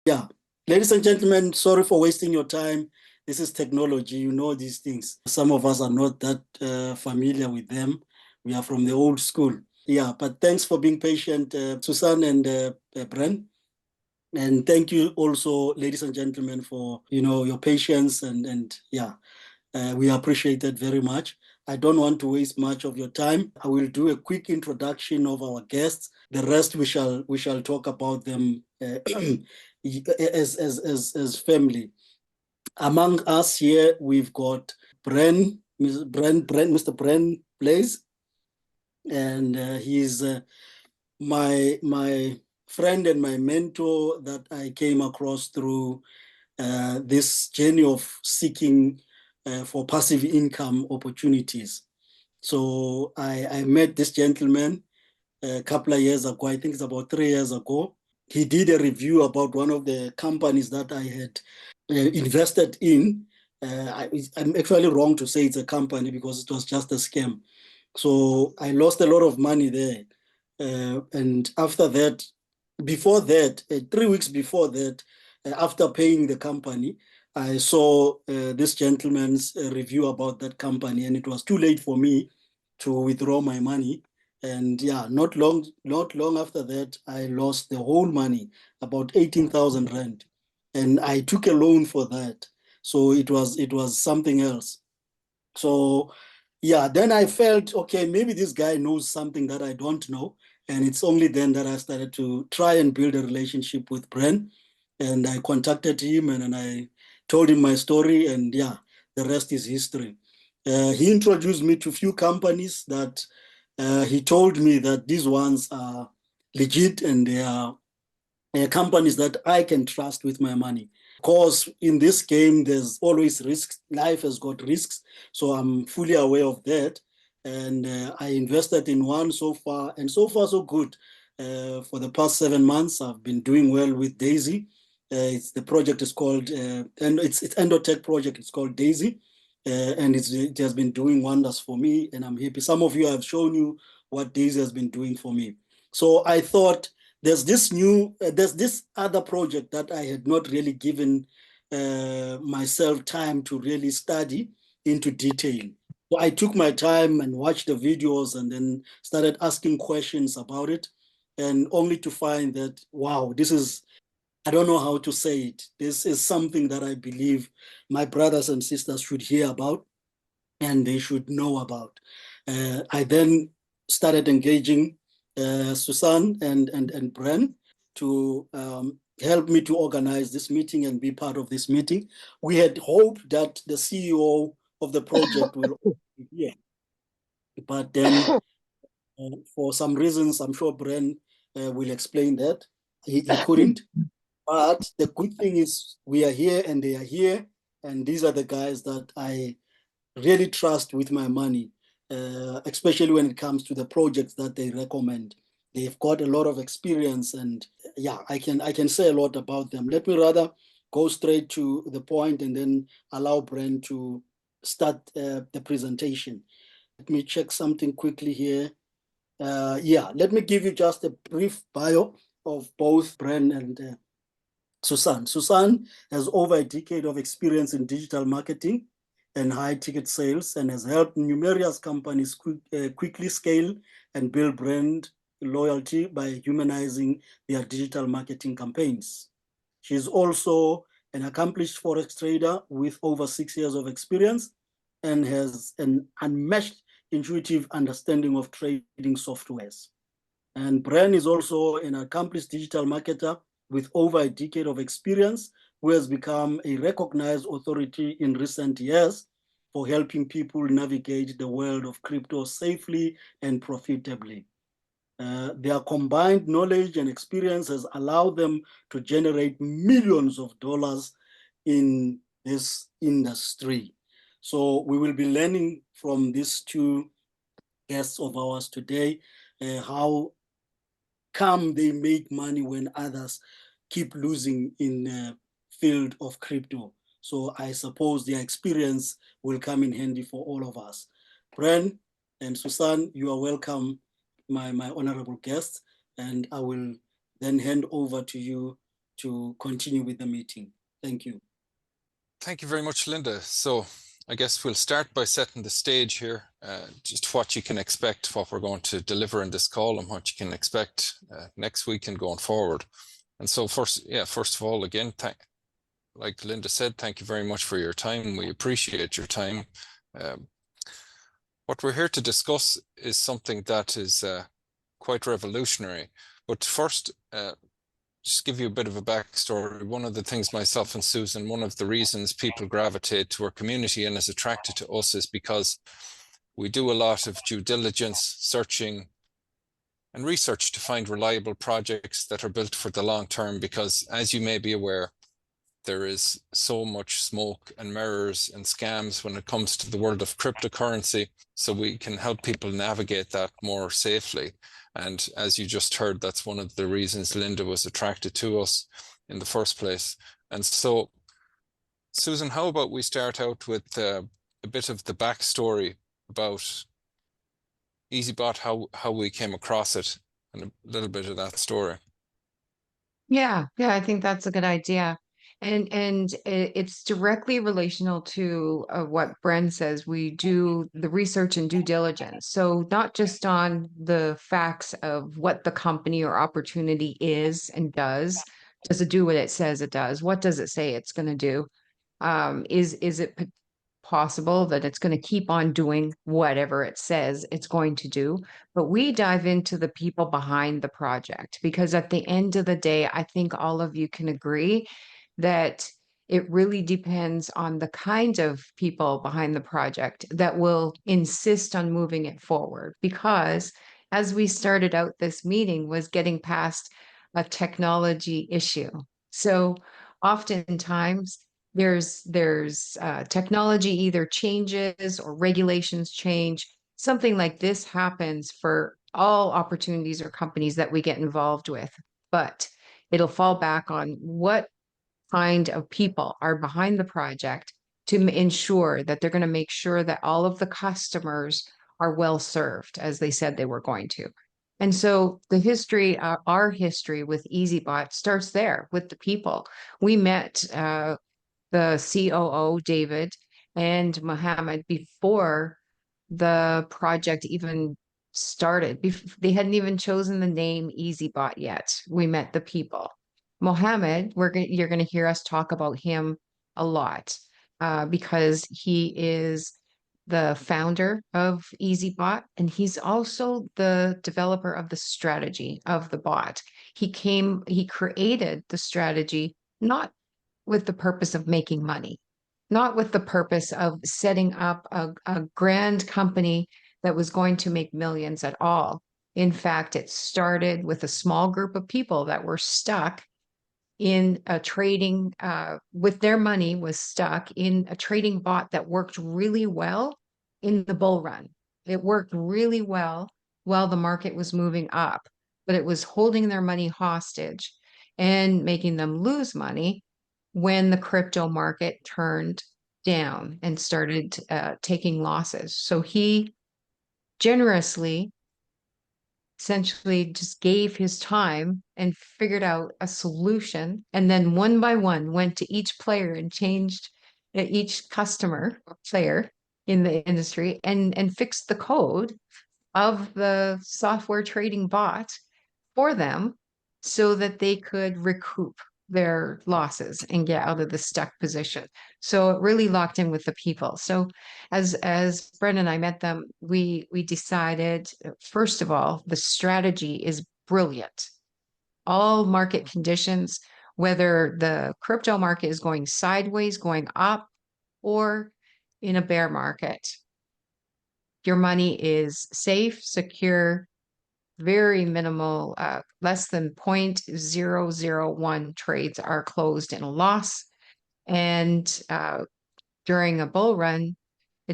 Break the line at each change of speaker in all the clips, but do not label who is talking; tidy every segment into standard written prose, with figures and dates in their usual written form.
Yeah, ladies and gentlemen, sorry for wasting your time. This is technology, you know these things. Some of us are not that familiar with them. We are from the old school. Yeah, but thanks for being patient, Susan and Bren. And thank you also, ladies and gentlemen, for your patience and yeah, we appreciate it very much. I don't want to waste much of your time. I will do a quick introduction of our guests. The rest we shall talk about them as family. Among us here, we've got Mr. Bren Blaze, and he's my friend and my mentor that I came across through this journey of seeking for passive income opportunities. So I met this gentleman a couple of years ago. I think it's about 3 years ago. He did a review about one of the companies that I had invested in. I'm actually wrong to say it's a company because it was just a scam. So I lost a lot of money there. And after that, before that, 3 weeks before that, after paying the company, I saw this gentleman's review about that company, and it was too late for me to withdraw my money. And yeah, not long after that, I lost the whole money, about 18,000 rand, and I took a loan for that. So it was something else. So yeah, then I felt, okay, maybe this guy knows something that I don't know. And it's only then that I started to try and build a relationship with Bren. And I contacted him and I told him my story. And yeah, the rest is history. He introduced me to a few companies that he told me that these ones are legit and they are companies that I can trust with my money. Of course, in this game, there's always risks. Life has got risks. So I'm fully aware of that. And I invested in one so far, and so far, so good. For the past 7 months, I've been doing well with Daisy. The project is called, and it's Endotech project. It's called Daisy. And it has been doing wonders for me, and I'm happy. Some of you have shown you what Daisy has been doing for me. So I thought there's this other project that I had not really given myself time to really study into detail. So I took my time and watched the videos and then started asking questions about it, and only to find that, wow, I don't know how to say it. This is something that I believe my brothers and sisters should hear about and they should know about. I then started engaging Susan and Bren to help me to organize this meeting and be part of this meeting. We had hoped that the CEO of the project will be here, but then for some reasons, I'm sure Bren will explain that, he couldn't. But the good thing is we are here and they are here, and these are the guys that I really trust with my money, especially when it comes to the projects that they recommend. They've got a lot of experience, and yeah, I can say a lot about them. Let me rather go straight to the point and then allow Bren to start the presentation. Let me check something quickly here. Yeah, let me give you just a brief bio of both Bren and Susan. Susan has over a decade of experience in digital marketing and high ticket sales and has helped numerous companies quickly scale and build brand loyalty by humanizing their digital marketing campaigns. She's also an accomplished Forex trader with over 6 years of experience and has an unmatched intuitive understanding of trading softwares. And Bren is also an accomplished digital marketer with over a decade of experience, who has become a recognized authority in recent years for helping people navigate the world of crypto safely and profitably. Their combined knowledge and experience has allowed them to generate millions of dollars in this industry. So we will be learning from these two guests of ours today how come they make money when others keep losing in the field of crypto. So I suppose their experience will come in handy for all of us. Bren and Susan, you are welcome, my honorable guests, and I will then hand over to you to continue with the meeting. Thank you.
Thank you very much, Linda. So I guess we'll start by setting the stage here, just what you can expect, what we're going to deliver in this call and what you can expect next week and going forward. And so first of all, again, like Linda said, thank you very much for your time. We appreciate your time. What we're here to discuss is something that is quite revolutionary. But first, just give you a bit of a backstory. One of the things myself and Susan, one of the reasons people gravitate to our community and is attracted to us is because we do a lot of due diligence, searching and research to find reliable projects that are built for the long term, because as you may be aware, there is so much smoke and mirrors and scams when it comes to the world of cryptocurrency. So we can help people navigate that more safely. And as you just heard, that's one of the reasons Linda was attracted to us in the first place. And so, Susan, how about we start out with a bit of the backstory about EasyBot, how we came across it, and a little bit of that story.
Yeah, I think that's a good idea. And it's directly relational to what Bren says. We do the research and due diligence. So not just on the facts of what the company or opportunity is and does. Does it do what it says it does? What does it say it's going to do? Is it possible that it's going to keep on doing whatever it says it's going to do? But we dive into the people behind the project, because at the end of the day, I think all of you can agree that it really depends on the kind of people behind the project that will insist on moving it forward. Because as we started out, this meeting was getting past a technology issue. So oftentimes there's technology either changes or regulations change. Something like this happens for all opportunities or companies that we get involved with, but it'll fall back on what kind of people are behind the project to ensure that they're going to make sure that all of the customers are well served, as they said they were going to. And so the history, our history with EasyBot starts there with the people. We met the COO, David, and Mohammed before the project even started. They hadn't even chosen the name EasyBot yet. We met the people. Mohammed, you're going to hear us talk about him a lot because he is the founder of EasyBot, and he's also the developer of the strategy of the bot. He created the strategy not with the purpose of making money, not with the purpose of setting up a grand company that was going to make millions at all. In fact, it started with a small group of people that were stuck in a trading, with their money was stuck in a trading bot that worked really well in the bull run. It worked really well while the market was moving up, but it was holding their money hostage and making them lose money when the crypto market turned down and started taking losses. So he generously, essentially just gave his time and figured out a solution, and then one by one went to each player and changed each customer or player in the industry and fixed the code of the software trading bot for them so that they could recoup their losses and get out of the stuck position. So it really locked in with the people. So as Bren and I met them, we decided, first of all, the strategy is brilliant. All market conditions, whether the crypto market is going sideways, going up, or in a bear market, your money is safe, secure, very minimal, less than 0.001 trades are closed in a loss. And during a bull run,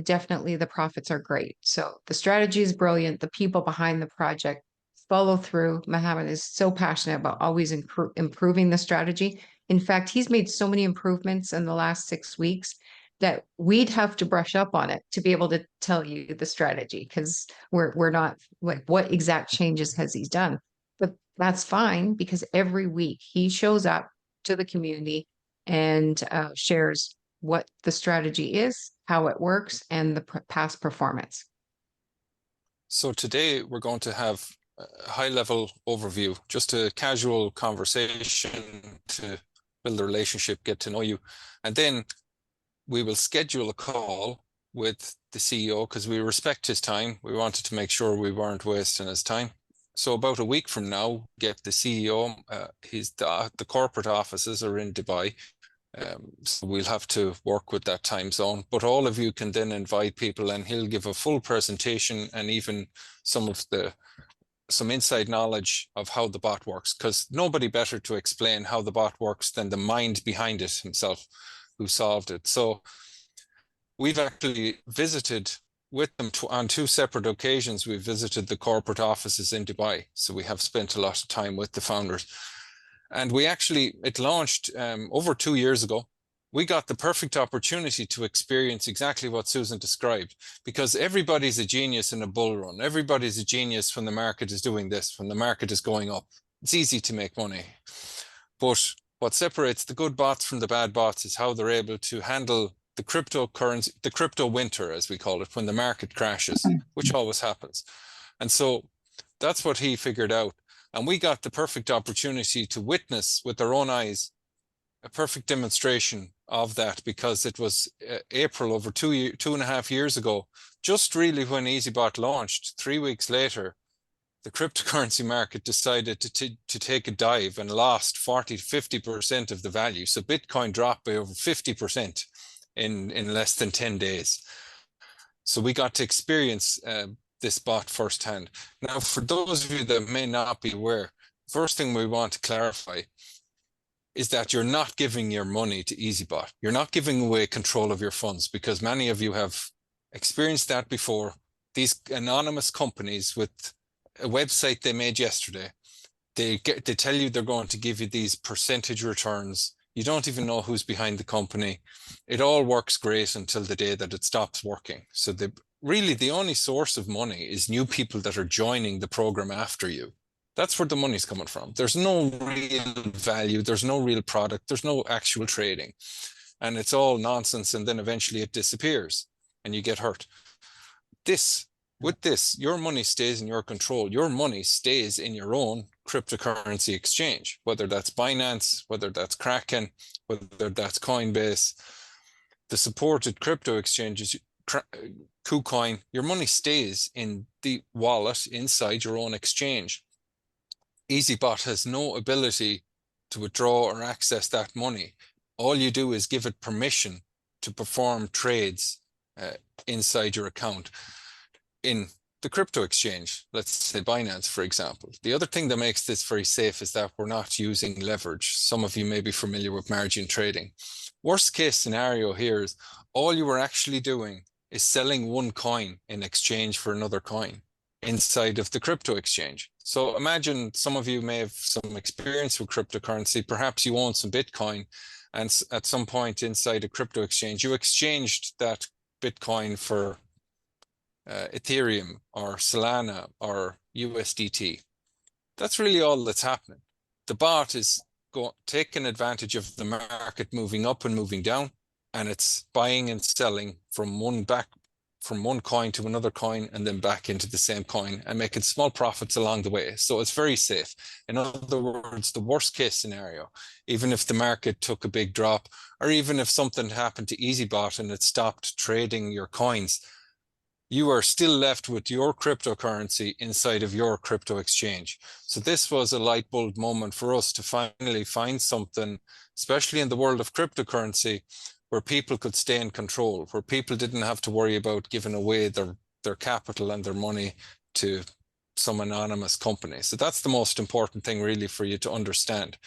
definitely the profits are great. So the strategy is brilliant. The people behind the project follow through. Mohammed is so passionate about always improving the strategy. In fact, he's made so many improvements in the last 6 weeks that we'd have to brush up on it to be able to tell you the strategy, because we're not like, what exact changes has he done? But that's fine, because every week he shows up to the community and shares what the strategy is, how it works, and the past performance.
So today we're going to have a high-level overview, just a casual conversation to build a relationship, get to know you. And then we will schedule a call with the CEO because we respect his time. We wanted to make sure we weren't wasting his time. So about a week from now, get the CEO. The corporate offices are in Dubai. So we'll have to work with that time zone. But all of you can then invite people and he'll give a full presentation and even some inside knowledge of how the bot works, because nobody better to explain how the bot works than the mind behind it himself who solved it. So we've actually visited with them on two separate occasions. We visited the corporate offices in Dubai. So we have spent a lot of time with the founders. And it launched over 2 years ago. We got the perfect opportunity to experience exactly what Susan described, because everybody's a genius in a bull run. Everybody's a genius when the market is doing this, when the market is going up. It's easy to make money. But what separates the good bots from the bad bots is how they're able to handle the cryptocurrency, the crypto winter, as we call it, when the market crashes, which always happens. And so that's what he figured out. And we got the perfect opportunity to witness with our own eyes a perfect demonstration of that, because it was April over 2.5 years ago, just really when EasyBot launched. 3 weeks later, the cryptocurrency market decided to take a dive and lost 40 to 50% of the value. So Bitcoin dropped by over 50% in less than 10 days. So we got to experience this bot firsthand. Now, for those of you that may not be aware, first thing we want to clarify is that you're not giving your money to EasyBot. You're not giving away control of your funds, because many of you have experienced that before. These anonymous companies with a website they made yesterday, they tell you they're going to give you these percentage returns. You don't even know who's behind the company. It all works great until the day that it stops working. So really the only source of money is new people that are joining the program after you. That's where the money's coming from. There's no real value. There's no real product. There's no actual trading. And it's all nonsense. And then eventually it disappears and you get hurt. With this, your money stays in your control. Your money stays in your own cryptocurrency exchange, whether that's Binance, whether that's Kraken, whether that's Coinbase, the supported crypto exchanges, KuCoin. Your money stays in the wallet inside your own exchange. EasyBot has no ability to withdraw or access that money. All you do is give it permission to perform trades inside your account in the crypto exchange, let's say Binance, for example. The other thing that makes this very safe is that we're not using leverage. Some of you may be familiar with margin trading. Worst case scenario here is all you were actually doing is selling one coin in exchange for another coin inside of the crypto exchange. So imagine some of you may have some experience with cryptocurrency. Perhaps you own some Bitcoin, and at some point inside a crypto exchange, you exchanged that Bitcoin for Ethereum or Solana or USDT. That's really all that's happening. The bot is taking advantage of the market moving up and moving down, and it's buying and selling from one coin to another coin and then back into the same coin and making small profits along the way. So it's very safe. In other words, the worst case scenario, even if the market took a big drop, or even if something happened to EasyBot and it stopped trading your coins, you are still left with your cryptocurrency inside of your crypto exchange. So this was a light bulb moment for us to finally find something, especially in the world of cryptocurrency, where people could stay in control, where people didn't have to worry about giving away their capital and their money to some anonymous company. So that's the most important thing really for you to understand.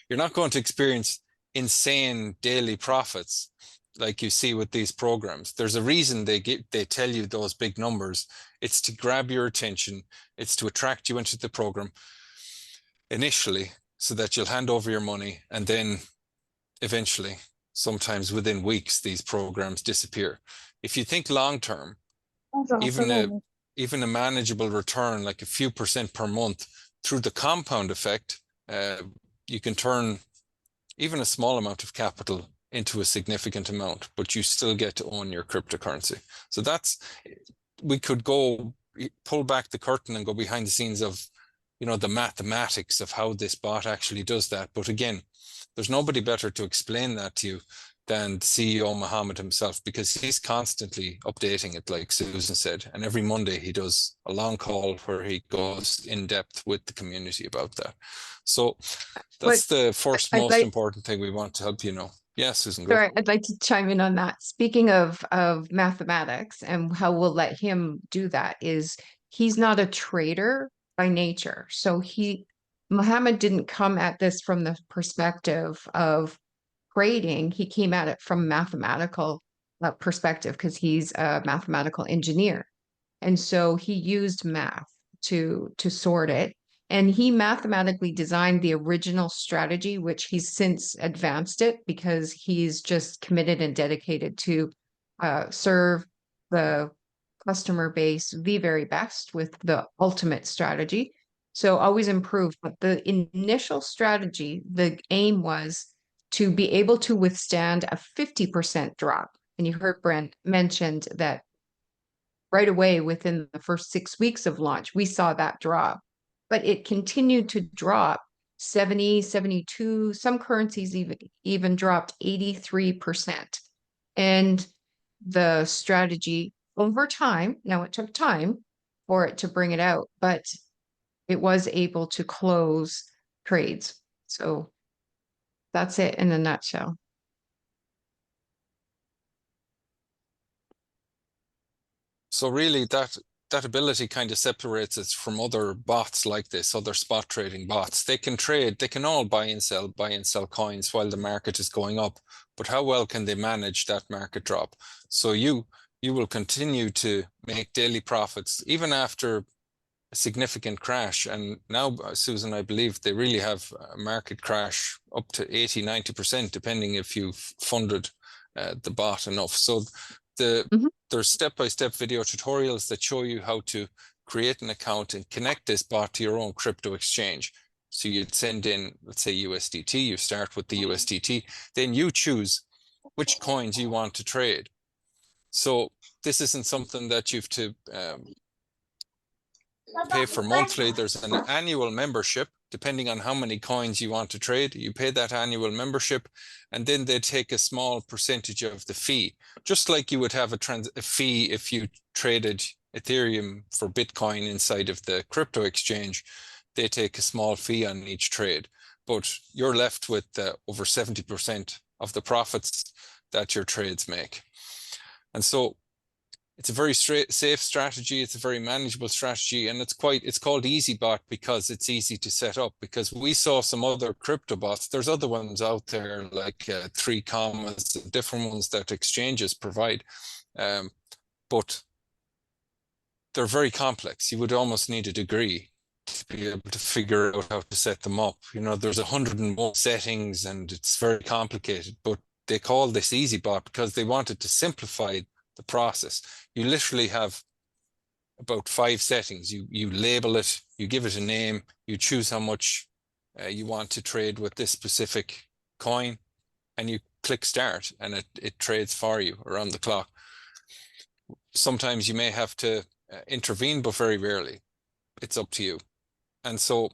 You're not going to experience insane daily profits like you see with these programs. There's a reason they tell you those big numbers. It's to grab your attention. It's to attract you into the program initially so that you'll hand over your money, and then eventually, sometimes within weeks, these programs disappear. If you think long term, even a manageable return, like a few percent per month through the compound effect, you can turn even a small amount of capital into a significant amount, but you still get to own your cryptocurrency. So that's, we could go pull back the curtain and go behind the scenes of, you know, the mathematics of how this bot actually does that. But again, there's nobody better to explain that to you than CEO Mohammed himself, because he's constantly updating it, like Susan said. And every Monday he does a long call where he goes in depth with the community about that. So that's the first most important thing we want to help you know. Yeah, Susan, go.
Sorry, I'd like to chime in on that. Speaking of mathematics and how we'll let him do that, is he's not a trader by nature. So Mohammed didn't come at this from the perspective of trading. He came at it from mathematical perspective because he's a mathematical engineer. And so he used math to sort it. And he mathematically designed the original strategy, which he's since advanced it because he's just committed and dedicated to serve the customer base the very best with the ultimate strategy. So always improve. But the initial strategy, the aim was to be able to withstand a 50% drop. And you heard Bren mentioned that right away within the first 6 weeks of launch, we saw that drop. But it continued to drop 70, 72, some currencies even dropped 83%. And the strategy over time, now it took time for it to bring it out, but it was able to close trades. So that's it in a nutshell.
So really that ability kind of separates it from other bots like this, other spot trading bots. They can trade, they can all buy and sell coins while the market is going up. But how well can they manage that market drop? So you will continue to make daily profits even after a significant crash. And now, Susan, I believe they really have a market crash up to 80, 90%, depending if you've funded the bot enough. So there's step-by-step video tutorials that show you how to create an account and connect this bot to your own crypto exchange. So you'd send in, let's say USDT, you start with the USDT, then you choose which coins you want to trade. So this isn't something that you've to pay for monthly. There's an annual membership, depending on how many coins you want to trade. You pay that annual membership, and then they take a small percentage of the fee, just like you would have a fee if you traded Ethereum for Bitcoin inside of the crypto exchange. They take a small fee on each trade, but you're left with over 70% of the profits that your trades make. And so it's a very safe strategy. It's a very manageable strategy, and it's called EasyBot because it's easy to set up. Because we saw some other crypto bots. There's other ones out there like 3 commas, different ones that exchanges provide, but they're very complex. You would almost need a degree to be able to figure out how to set them up. You know, there's 101 settings, and it's very complicated. But they call this EasyBot because they wanted to simplify the process. You literally have about 5 settings. You label it, you give it a name, you choose how much you want to trade with this specific coin, and you click start, and it trades for you around the clock. Sometimes you may have to intervene, but very rarely. It's up to you. And so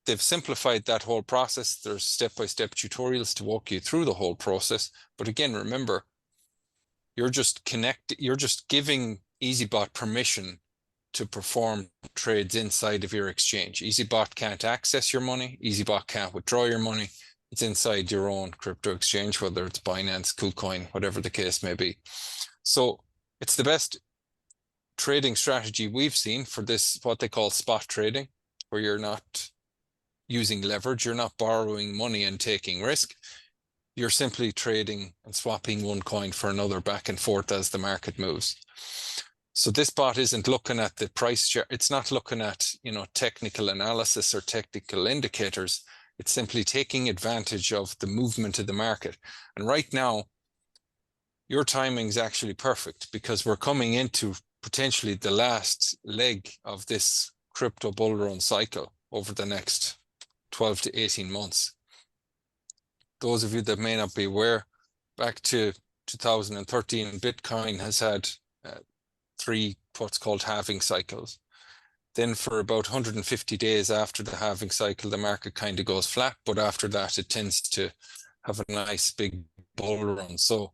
they've simplified that whole process. There's step-by-step tutorials to walk you through the whole process. But again, remember, you're just giving EasyBot permission to perform trades inside of your exchange. EasyBot can't access your money. EasyBot can't withdraw your money. It's inside your own crypto exchange, whether it's Binance, KuCoin, whatever the case may be. So it's the best trading strategy we've seen for this, what they call spot trading, where you're not using leverage, you're not borrowing money and taking risk. You're simply trading and swapping one coin for another back and forth as the market moves. So this bot isn't looking at the price chart. It's not looking at, technical analysis or technical indicators. It's simply taking advantage of the movement of the market. And right now, your timing is actually perfect because we're coming into potentially the last leg of this crypto bull run cycle over the next 12 to 18 months. those of you that may not be aware, back to 2013, Bitcoin has had three what's called halving cycles. Then for about 150 days after the halving cycle, the market kind of goes flat, but after that, it tends to have a nice big bull run. So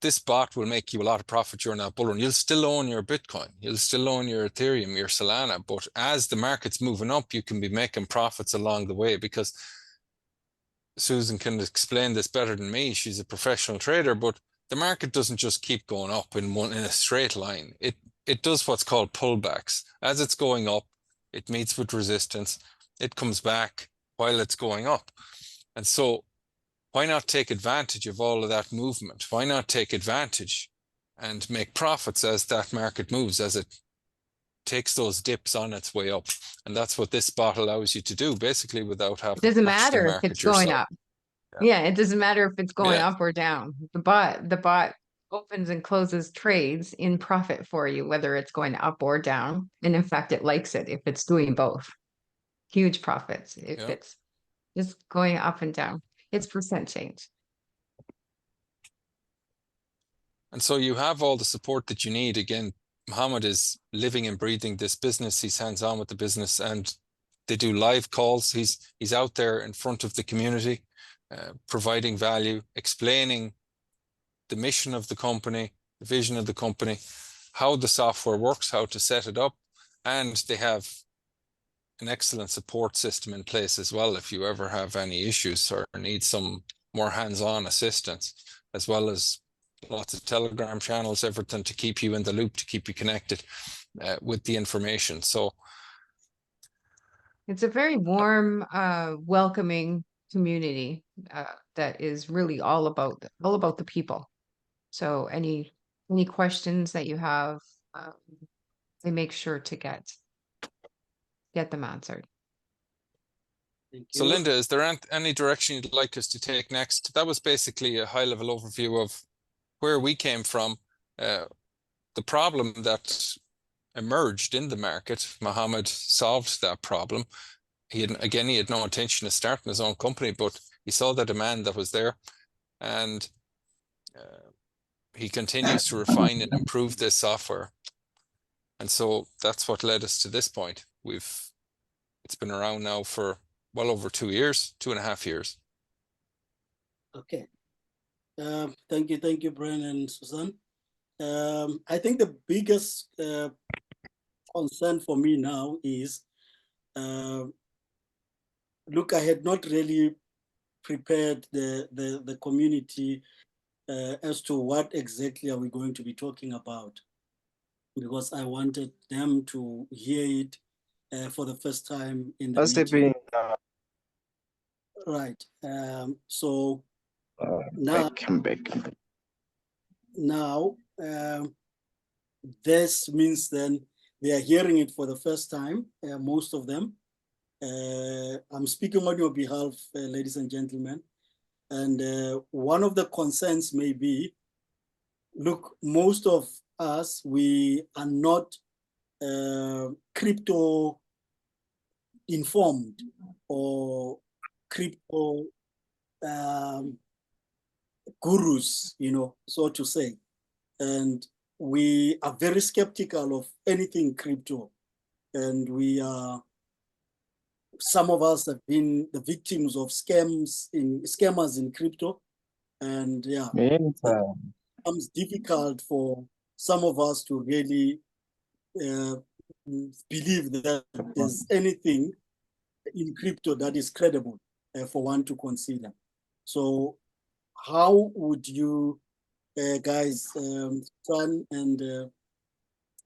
this bot will make you a lot of profit during that bull run. You'll still own your Bitcoin, you'll still own your Ethereum, your Solana, but as the market's moving up, you can be making profits along the way, because Susan can explain this better than me. She's a professional trader, but the market doesn't just keep going up in a straight line. It does what's called pullbacks. As it's going up, it meets with resistance, it comes back while it's going up. And so why not take advantage of all of that movement? Why not take advantage and make profits as that market moves, as it takes those dips on its way up? And that's what this bot allows you to do, basically, without having
It doesn't
to watch the
matter if
market
it's going
yourself.
up. Yeah, it doesn't matter if it's going
Yeah.
up or down. The bot opens and closes trades in profit for you, whether it's going up or down. And in fact, it likes it if it's doing both. Huge profits if
Yeah.
it's just going up and down. It's percent change.
And so you have all the support that you need. Again, Mohammed is living and breathing this business. He's hands-on with the business, and they do live calls. He's out there in front of the community, providing value, explaining the mission of the company, the vision of the company, how the software works, how to set it up, and they have an excellent support system in place as well if you ever have any issues or need some more hands-on assistance, as well as lots of Telegram channels, everything to keep you in the loop, to keep you connected with the information. So
it's a very warm, welcoming community that is really all about the people. So any questions that you have, they make sure to get them answered.
Thank
So
you.
Linda, is there any direction you'd like us to take next? That was basically a high-level overview of where we came from, the problem that emerged in the market. Mohammed solved that problem. He had no intention of starting his own company, but he saw the demand that was there, and he continues to refine and improve this software. And so that's what led us to this point. It's been around now for well over 2 years, 2.5 years.
Okay. Thank you, Bren and Susan. I think the biggest concern for me now is, look, I had not really prepared the community as to what exactly are we going to be talking about, because I wanted them to hear it for the first time in the meeting. Right. So now, this means then they are hearing it for the first time, most of them. I'm speaking on your behalf, ladies and gentlemen. And one of the concerns may be, look, most of us, we are not crypto informed or crypto gurus, so to say. And we are very skeptical of anything crypto. And some of us have been the victims of scammers in crypto. And yeah, it becomes difficult for some of us to really believe that there's anything in crypto that is credible for one to consider. So how would you guys, Stan and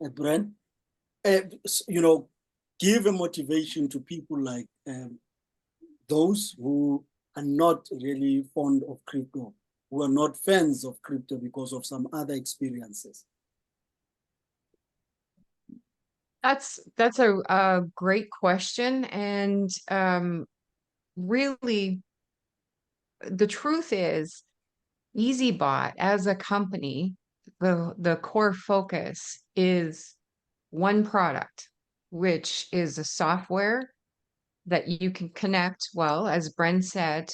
Bren, give a motivation to people like those who are not really fond of crypto, who are not fans of crypto because of some other experiences?
That's a great question. And really, the truth is, EasyBot as a company, the core focus is one product, which is a software that you can connect, well, as Bren said,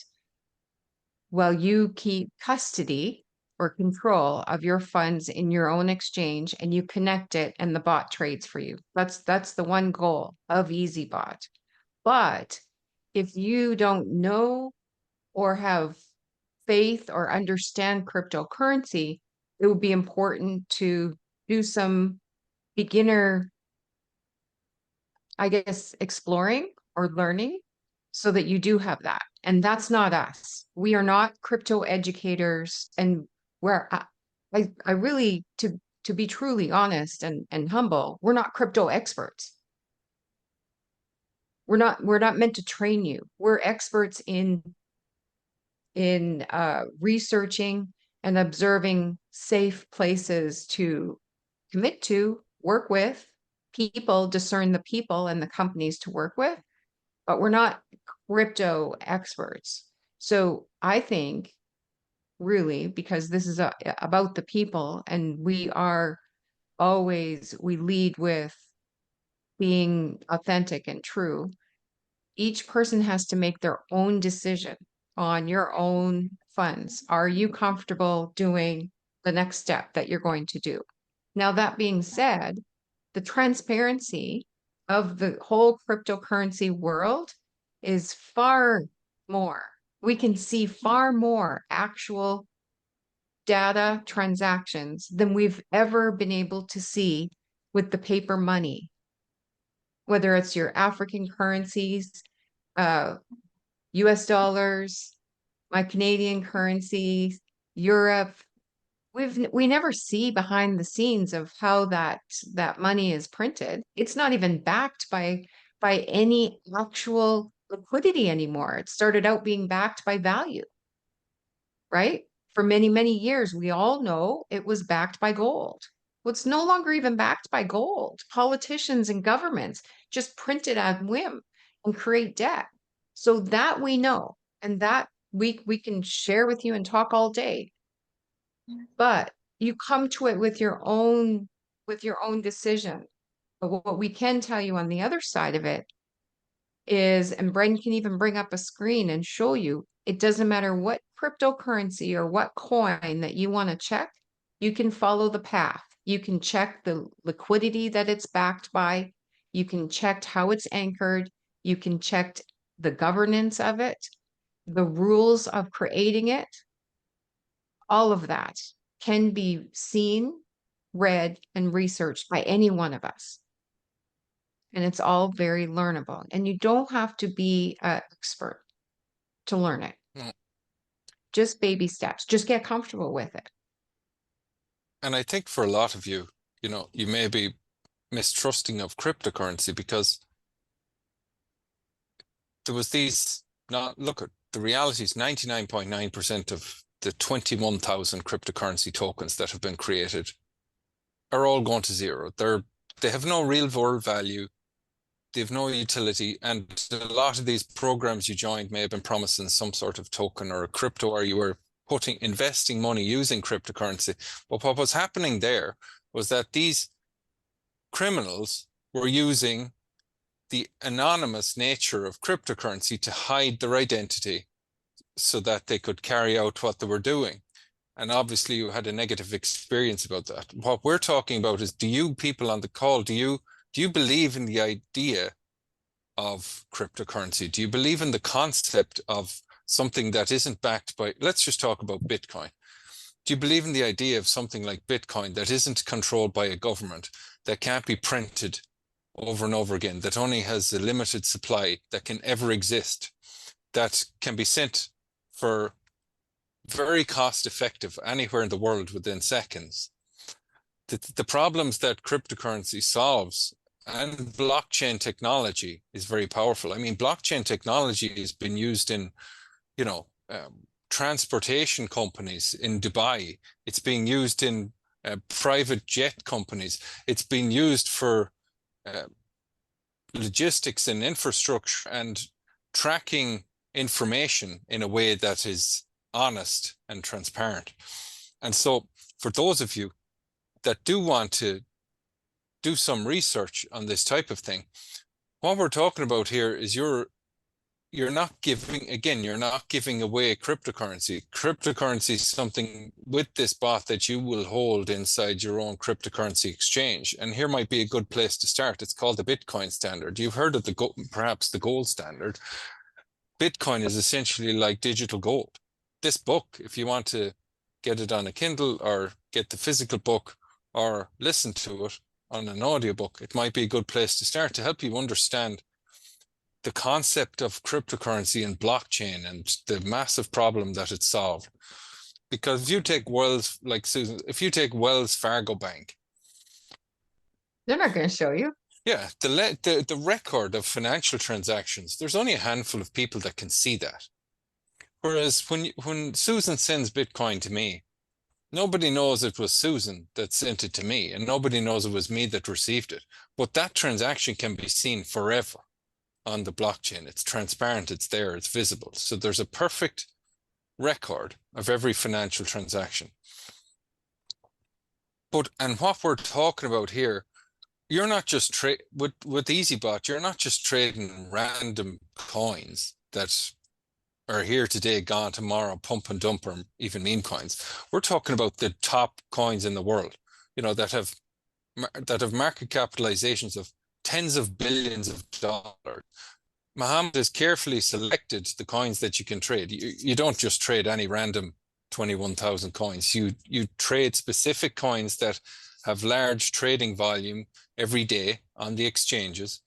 while you keep custody or control of your funds in your own exchange, and you connect it and the bot trades for you. That's the one goal of EasyBot. But if you don't know or have faith or understand cryptocurrency, it would be important to do some beginner, I guess, exploring or learning so that you do have that. And that's not us. We are not crypto educators. And where I really, to be truly honest and humble, we're not crypto experts. We're not meant to train you. We're experts in researching and observing safe places to commit to, work with people, discern the people and the companies to work with, but we're not crypto experts. So I think really, because this is about the people, and we lead with being authentic and true. Each person has to make their own decision on your own funds. Are you comfortable doing the next step that you're going to do? Now, that being said, the transparency of the whole cryptocurrency world is far more. We can see far more actual data transactions than we've ever been able to see with the paper money, whether it's your African currencies, US dollars, my Canadian currency, Europe. We never see behind the scenes of how that money is printed. It's not even backed by any actual liquidity anymore. It started out being backed by value, right? For many, many years, we all know it was backed by gold. Well, it's no longer even backed by gold. Politicians and governments just print it at whim and create debt. So that we know, and that we can share with you and talk all day. But you come to it with your own decision. But what we can tell you on the other side of it is, and Bren can even bring up a screen and show you, it doesn't matter what cryptocurrency or what coin that you want to check, you can follow the path. You can check the liquidity that it's backed by. You can check how it's anchored. You can check the governance of it, the rules of creating it. All of that can be seen, read, and researched by any one of us. And it's all very learnable. And you don't have to be an expert to learn it.
Mm.
Just baby steps. Just get comfortable with it.
And I think for a lot of you, you may be mistrusting of cryptocurrency because there was the reality is 99.9% of the 21,000 cryptocurrency tokens that have been created are all going to zero. They have no real world value. They have no utility. And a lot of these programs you joined may have been promising some sort of token or a crypto, or you were investing money using cryptocurrency. But what was happening there was that these criminals were using the anonymous nature of cryptocurrency to hide their identity so that they could carry out what they were doing. And obviously you had a negative experience about that. What we're talking about is, do you people on the call, do you believe in the idea of cryptocurrency? Do you believe in the concept of something that isn't backed by, let's just talk about Bitcoin. Do you believe in the idea of something like Bitcoin that isn't controlled by a government, that can't be printed over and over again, that only has a limited supply that can ever exist, that can be sent for very cost effective anywhere in the world within seconds? The problems that cryptocurrency solves, and blockchain technology is very powerful. I mean, blockchain technology has been used in, transportation companies in Dubai. It's being used in private jet companies. It's being used for logistics and infrastructure and tracking information in a way that is honest and transparent. And so for those of you that do want to do some research on this type of thing, what we're talking about here is you're you're not giving away cryptocurrency. Cryptocurrency is something with this bot that you will hold inside your own cryptocurrency exchange. And here might be a good place to start. It's called the Bitcoin standard. You've heard of perhaps the gold standard. Bitcoin is essentially like digital gold. This book, if you want to get it on a Kindle or get the physical book or listen to it on an audiobook, it might be a good place to start to help you understand the concept of cryptocurrency and blockchain and the massive problem that it solved. Because if you take Wells, like Susan, if you take Wells Fargo Bank,
they're not going to show you.
Yeah, the record of financial transactions, there's only a handful of people that can see that. Whereas when Susan sends Bitcoin to me, nobody knows it was Susan that sent it to me, and nobody knows it was me that received it. But that transaction can be seen forever on the blockchain. It's transparent, it's there, it's visible. So there's a perfect record of every financial transaction. And what we're talking about here, you're not just with EasyBot, you're not just trading random coins that are here today, gone tomorrow, pump and dump, or even meme coins. We're talking about the top coins in the world, that have market capitalizations of tens of billions of dollars. Mohammed has carefully selected the coins that you can trade. You don't just trade any random 21,000 coins. You trade specific coins that have large trading volume every day on the exchanges.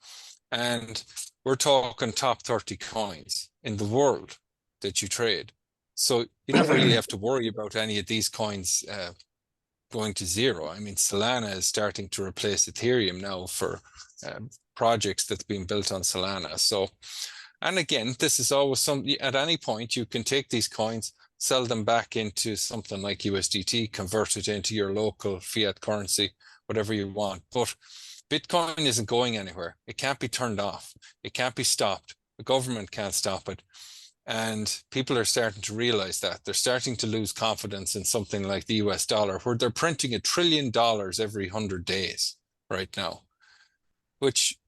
And we're talking top 30 coins in the world that you trade. So you never really have to worry about any of these coins going to zero. I mean, Solana is starting to replace Ethereum now for projects that's being built on Solana. So, and again, this is always at any point you can take these coins, sell them back into something like USDT, convert it into your local fiat currency, whatever you want. But Bitcoin isn't going anywhere. It can't be turned off. It can't be stopped. The government can't stop it. And people are starting to realize that. They're starting to lose confidence in something like the US dollar, where they're printing $1 trillion every 100 days right now, which,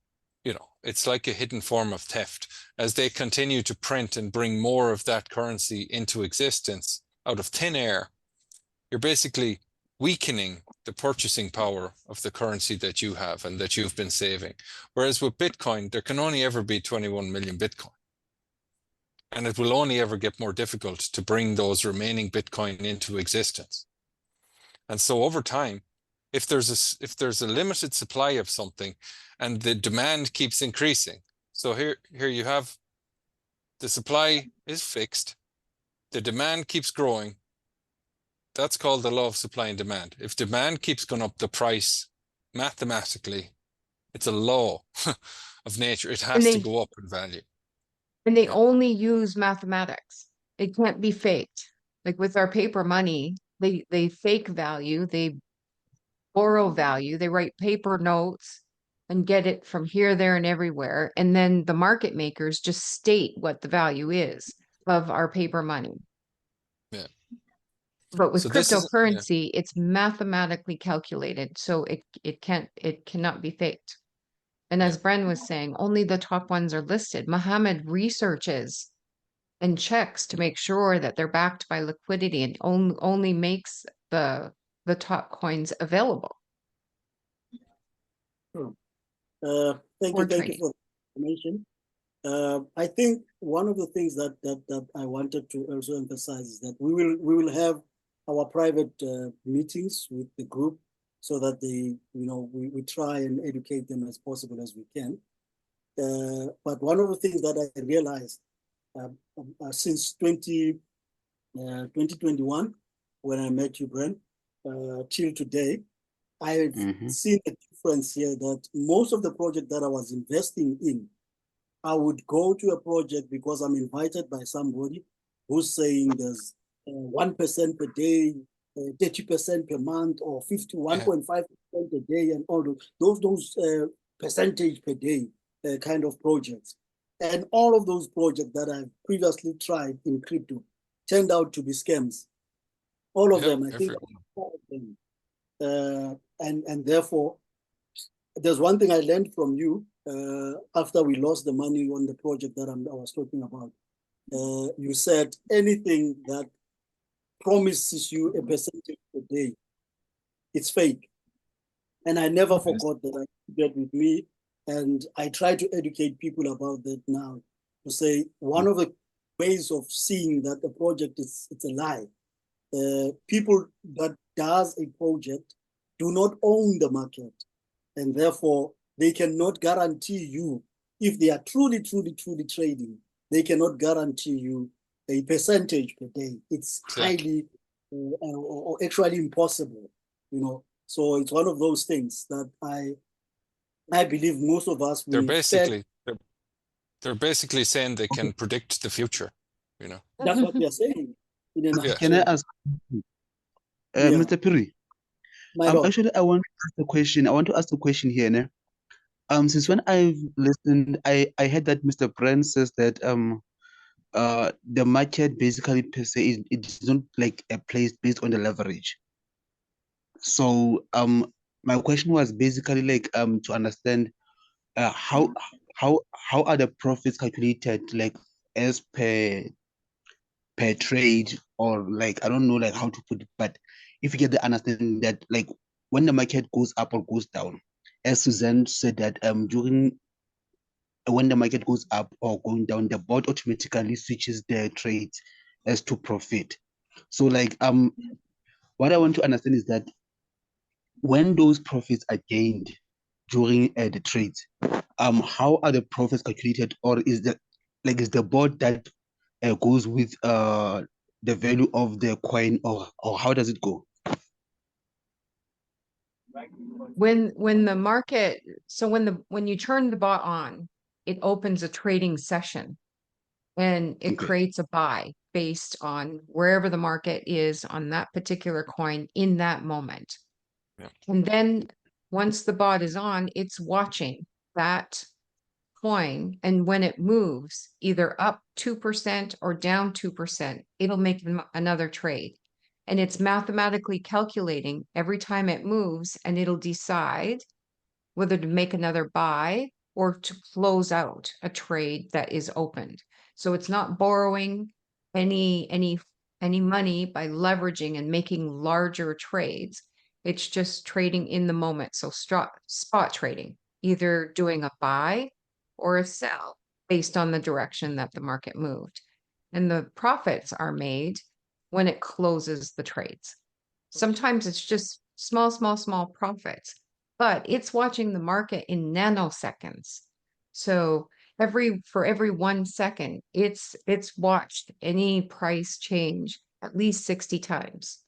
it's like a hidden form of theft. As they continue to print and bring more of that currency into existence out of thin air, you're basically weakening the purchasing power of the currency that you have and that you've been saving. Whereas with Bitcoin, there can only ever be 21 million Bitcoin. And it will only ever get more difficult to bring those remaining Bitcoin into existence. And so over time, if there's a limited supply of something and the demand keeps increasing, so here you have the supply is fixed, the demand keeps growing. That's called the law of supply and demand. If demand keeps going up, the price, mathematically, it's a law of nature. It has to go up in value.
And they only use mathematics. It can't be faked. Like with our paper money, they fake value, they borrow value, they write paper notes and get it from here, there, and everywhere. And then the market makers just state what the value is of our paper money.
Yeah.
But with cryptocurrency, it's mathematically calculated, so it cannot be faked. And as Bren was saying, only the top ones are listed. Mohammed researches and checks to make sure that they're backed by liquidity and only makes the top coins available.
Thank you for the information. I think one of the things that I wanted to also emphasize is that we will have our private meetings with the group, so that we try and educate them as possible as we can. But one of the things that I realized since 2021, when I met you, Bren, till today, I've seen a difference here, that most of the project that I was investing in, I would go to a project because I'm invited by somebody who's saying there's 1% per day, 30% per month, or 51.5% a day, and all those percentage per day kind of projects. And all of those projects that I've previously tried in crypto turned out to be scams. All of them, I think. All of them. And therefore, there's one thing I learned from you, after we lost the money on the project that I was talking about, you said anything that promises you a percentage per day, it's fake. And I never forgot that. I keep that with me. And I try to educate people about that now, to say one of the ways of seeing that the project it's a lie. People that does a project do not own the market, and therefore they cannot guarantee you, if they are truly trading, they cannot guarantee you a percentage per day. It's highly or actually impossible, you know. So it's one of those things that I believe most of us
they're basically saying they can predict the future, you know.
That's what they are saying.
Can I ask, Mr. Piri? Actually, I want to ask a question. I want to ask a question here. Ne? Since when I've listened, I heard that Mr. Bren says that the market basically per se it's not like a place based on the leverage. So my question was basically like to understand how are the profits calculated, like as per trade, or like I don't know like how to put it, but if you get the understanding that like when the market goes up or goes down, as Suzanne said that during when the market goes up or going down, the board automatically switches their trades as to profit. So like what I want to understand is that when those profits are gained during the trades, how are the profits calculated, or is the board that goes with the value of the coin, or how does it go?
When the market, so when you turn the bot on, it opens a trading session and it creates a buy based on wherever the market is on that particular coin in that moment.
Yeah.
And then once the bot is on, it's watching that coin, and when it moves either up 2% or down 2%, it'll make another trade. And it's mathematically calculating every time it moves, and it'll decide whether to make another buy or to close out a trade that is opened. So it's not borrowing any money by leveraging and making larger trades. It's just trading in the moment. So spot trading, either doing a buy or a sell based on the direction that the market moved. And the profits are made when it closes the trades. Sometimes it's just small profits, but it's watching the market in nanoseconds. So for every 1 second, it's watched any price change at least 60 times.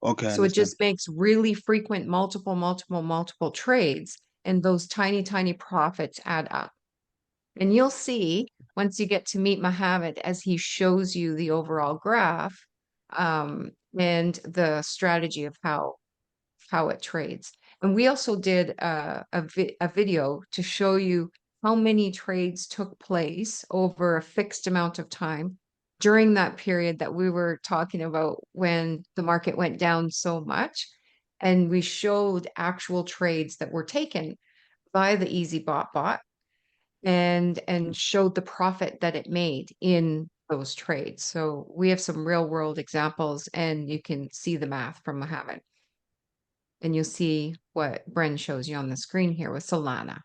Okay.
So it just makes really frequent multiple trades, and those tiny profits add up. And you'll see once you get to meet Mohammed as he shows you the overall graph and the strategy of how it trades. And we also did a video to show you how many trades took place over a fixed amount of time during that period that we were talking about when the market went down so much. And we showed actual trades that were taken by the EasyBot bot and showed the profit that it made in those trades. So we have some real world examples, and you can see the math from Mohammed. And you'll see what Bren shows you on the screen here with Solana.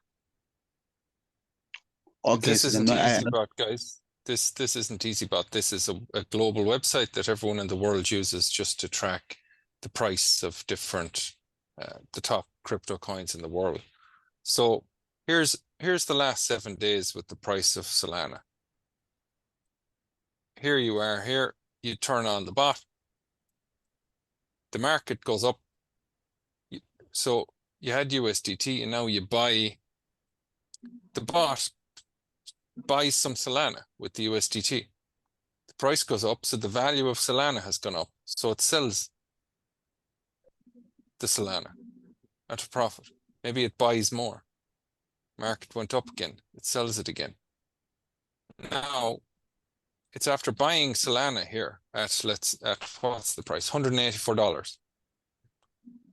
Okay,
this isn't EasyBot, guys. This isn't EasyBot. This is a global website that everyone in the world uses just to track the price of different, the top crypto coins in the world. So here's the last 7 days with the price of Solana. Here you are. Here you turn on the bot. The market goes up. So you had USDT, and now you buy. The bot buys some Solana with the USDT. The price goes up, so the value of Solana has gone up. So it sells the Solana at a profit. Maybe it buys more. Market went up again. It sells it again. Now it's after buying Solana here at what's the price? $184.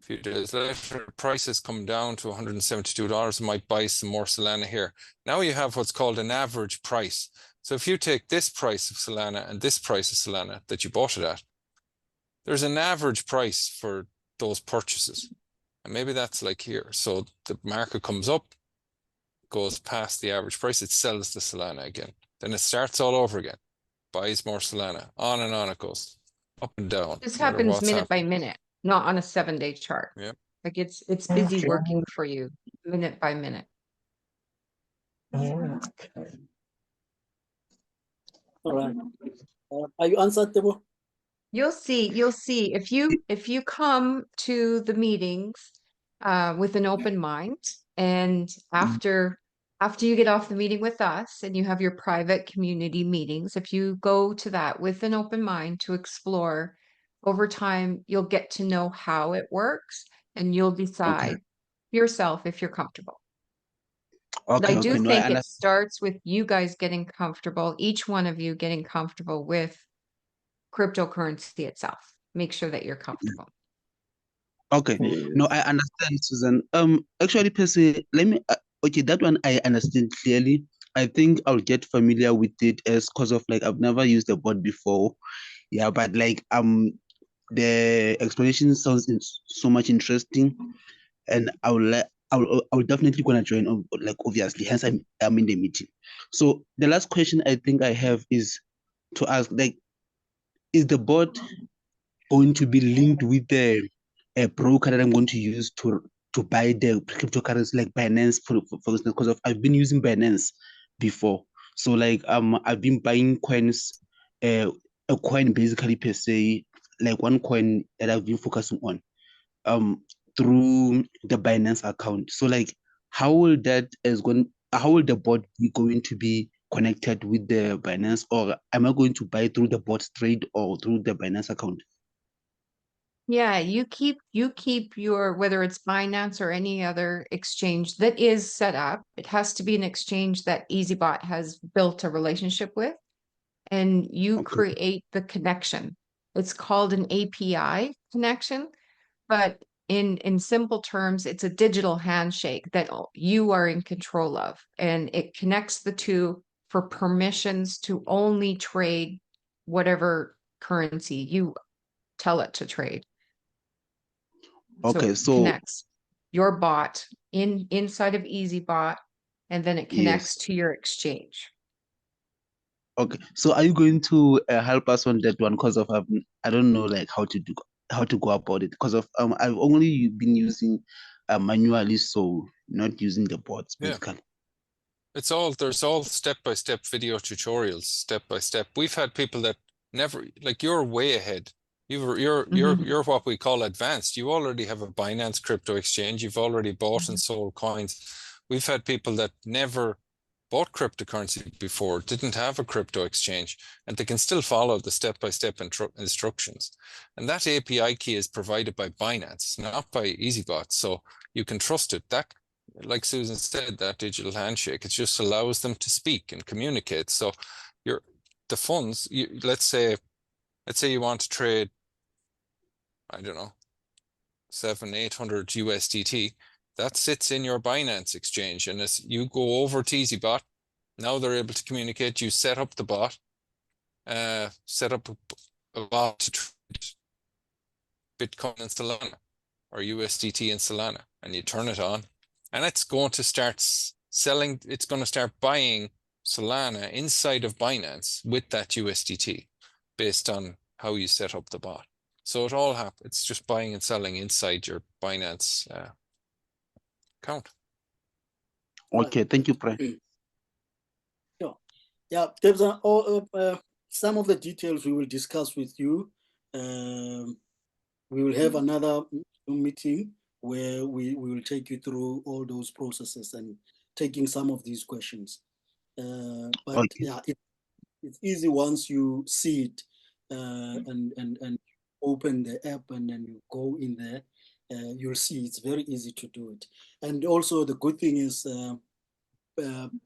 A few days later, prices come down to $172. I might buy some more Solana here. Now you have what's called an average price. So if you take this price of Solana and this price of Solana that you bought it at, there's an average price for those purchases. And maybe that's like here. So the market comes up, goes past the average price, it sells the Solana again. Then it starts all over again, buys more Solana, on and on it goes, up and down.
This
no matter
happens
what's
minute by
happening.
minute, not on a 7-day chart.
Yeah.
Like it's busy working for you minute by minute.
All right. Are you answered, Debo?
You'll see if you come to the meetings with an open mind, and after you get off the meeting with us and you have your private community meetings, if you go to that with an open mind to explore, over time you'll get to know how it works and you'll decide yourself if you're comfortable. But I do
No,
think it starts with you guys getting comfortable, each one of you getting comfortable with cryptocurrency itself. Make sure that you're comfortable.
Okay, no, I understand, Susan. Actually, per se, let me. Okay, that one I understand clearly. I think I'll get familiar with it as because of like I've never used the bot before. Yeah, but like the explanation sounds so much interesting, and I will definitely gonna join. Like obviously, hence I'm in the meeting. So the last question I think I have is to ask, like, is the bot going to be linked with the broker that I'm going to use to buy the cryptocurrency, like Binance, for instance, because I've been using Binance before. So like I've been buying coins, a coin basically per se, like one coin that I've been focusing on through the Binance account. So like how will the bot be going to be connected with the Binance, or am I going to buy through the bot trade or through the Binance account?
Yeah, you keep your, whether it's Binance or any other exchange that is set up, it has to be an exchange that EasyBot has built a relationship with, and you create the connection. It's called an API connection, but in simple terms, it's a digital handshake that you are in control of, and it connects the two for permissions to only trade whatever currency you tell it to trade.
Okay,
so it connects your bot inside of EasyBot, and then it connects to your exchange.
Okay, so are you going to help us on that one? Because of I don't know like how to go about it. Because of I've only been using manually, so not using the bots basically.
There's all step-by-step video tutorials, step-by-step. We've had people that never, like, you're way ahead. You're what we call advanced. You already have a Binance crypto exchange. You've already bought and sold coins. We've had people that never bought cryptocurrency before, didn't have a crypto exchange, and they can still follow the step-by-step instructions. And that API key is provided by Binance, not by EasyBot. So you can trust it. That, like Susan said, that digital handshake, it just allows them to speak and communicate. So the funds, let's say you want to trade, I don't know, 700-800 USDT, that sits in your Binance exchange. And as you go over to EasyBot, now they're able to communicate. You set up the bot, set up a bot to trade Bitcoin and Solana or USDT and Solana, and you turn it on, and it's going to start selling. It's going to start buying Solana inside of Binance with that USDT based on how you set up the bot. So it all happens. It's just buying and selling inside your Binance account.
Okay, thank you, Bren.
Sure. Yeah, there's some of the details we will discuss with you. We will have another meeting where we will take you through all those processes and taking some of these questions. But yeah, it's easy once you see it and open the app and then you go in there. You'll see it's very easy to do it. And also the good thing is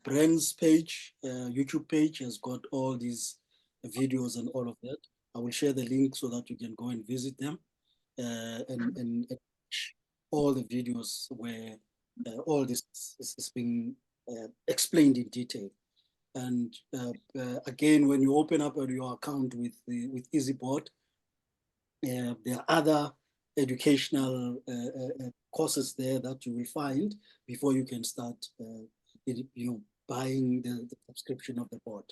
Bren's page, YouTube page, has got all these videos and all of that. I will share the link so that you can go and visit them and all the videos where all this is being explained in detail. And again, when you open up your account with EasyBot, there are other educational courses there that you will find before you can start, buying the subscription of the bot.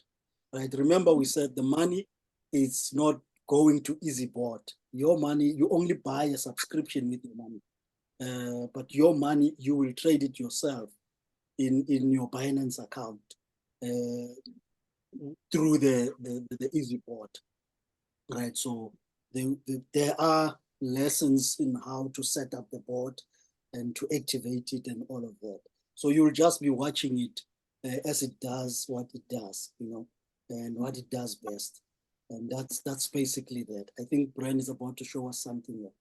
Right? Remember, we said the money is not going to EasyBot. Your money, you only buy a subscription with your money, but your money you will trade it yourself in your Binance account through the EasyBot. Right? So there are lessons in how to set up the bot and to activate it and all of that. So you'll just be watching it as it does what it does, and what it does best. And that's basically that. I think Bren is about to show us something here.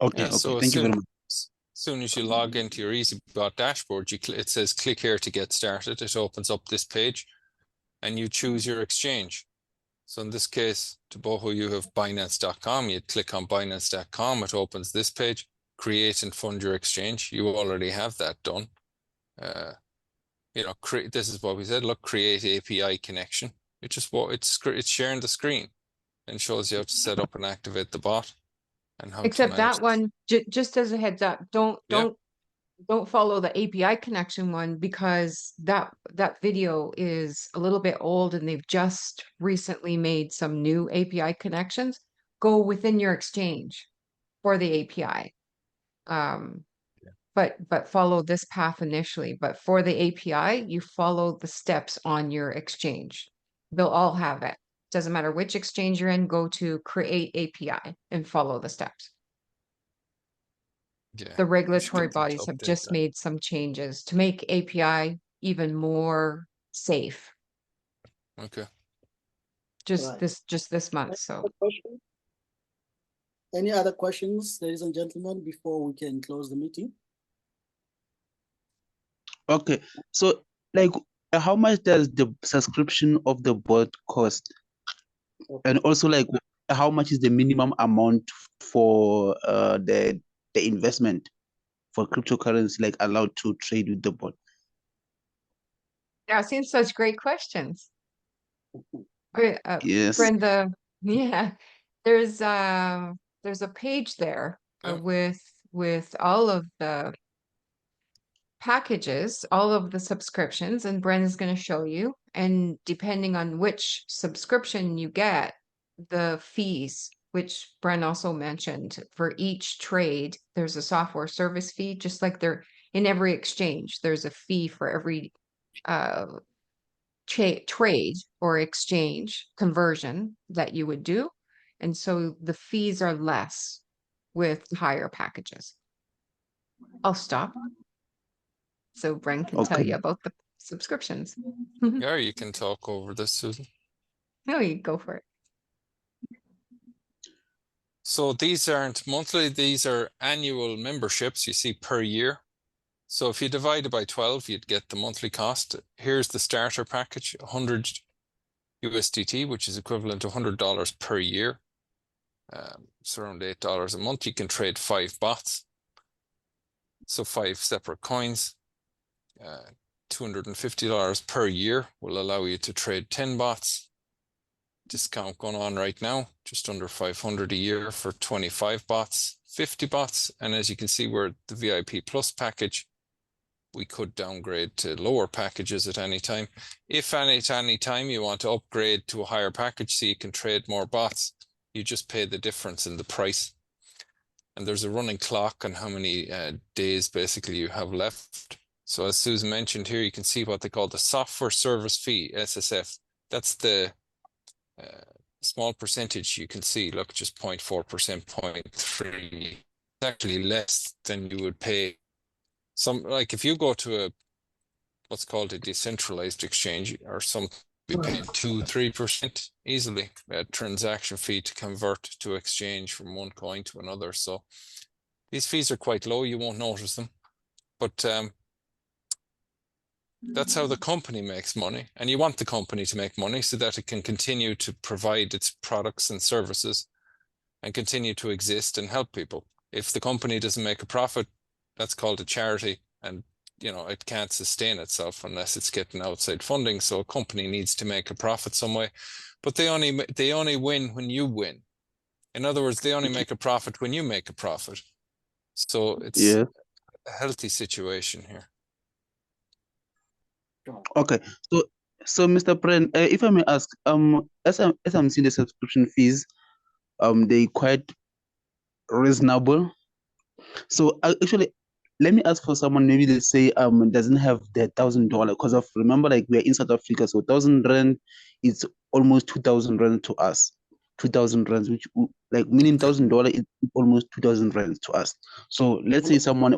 Okay,
Yeah,
okay.
so
Thank you very much.
as soon as you log into your EasyBot dashboard, it says click here to get started. It opens up this page and you choose your exchange. So in this case, to Boho, you have Binance.com. You click on Binance.com. It opens this page, create and fund your exchange. You already have that done. This is what we said. Look, create API connection. It's sharing the screen and shows you how to set up and activate the bot and how
Except
to manage
that one, just as a heads up, don't follow the API connection one, because that video is a little bit old and they've just recently made some new API connections. Go within your exchange for the API. But follow this path initially. But for the API, you follow the steps on your exchange. They'll all have it. Doesn't matter which exchange you're in, go to create API and follow the steps.
Yeah,
The regulatory
get them to
bodies have
update
just
that.
made some changes to make API even more safe.
Okay.
Just
Right.
this month. So
Any other questions, ladies and gentlemen, before we can close the meeting?
Okay, so how much does the subscription of the bot cost?
Okay.
And also how much is the minimum amount for the investment for cryptocurrency allowed to trade with the bot?
yeah, seems such great questions. Okay,
Yes.
Brenda, yeah, there's a page there
Yeah.
with all of the packages, all of the subscriptions, and Brenda's going to show you. And depending on which subscription you get, the fees, which Bren also mentioned, for each trade, there's a software service fee, just like there in every exchange, there's a fee for every trade or exchange conversion that you would do. And so the fees are less with higher packages. I'll stop so Bren can tell
Okay.
you about the subscriptions.
Yeah, you can talk over this, Susan.
No, you go for it.
So these aren't monthly, these are annual memberships you see per year. So if you divide it by 12, you'd get the monthly cost. Here's the starter package, 100 USDT, which is equivalent to $100 per year. It's around $8 a month. You can trade 5 bots. So 5 separate coins. $250 per year will allow you to trade 10 bots. Discount going on right now, just under 500 a year for 25 bots, 50 bots. And as you can see, we're the VIP Plus package. We could downgrade to lower packages at any time. If at any time you want to upgrade to a higher package so you can trade more bots, you just pay the difference in the price. And there's a running clock on how many days basically you have left. So as Susan mentioned here, you can see what they call the software service fee, SSF. That's the small percentage you can see. Look, just 0.4%, 0.3%. It's actually less than you would pay. If you go to what's called a decentralized exchange or some, be paying 2-3% easily a transaction fee to convert to exchange from one coin to another. So these fees are quite low. You won't notice them, but that's how the company makes money. And you want the company to make money so that it can continue to provide its products and services and continue to exist and help people. If the company doesn't make a profit, that's called a charity, and it can't sustain itself unless it's getting outside funding. So a company needs to make a profit some way, but they only win when you win. In other words, they only make a profit when you make a profit. So it's a healthy situation here.
Okay, so Mr. Bren, if I may ask, as I'm seeing the subscription fees, they quite reasonable. So actually, let me ask for someone, maybe they say doesn't have the $1,000, because of, remember, like, we're in South Africa, so 1,000 rand is almost 2,000 rand to us. 2,000 rand, which, like, meaning $1,000 is almost 2,000 rand to us. So let's say someone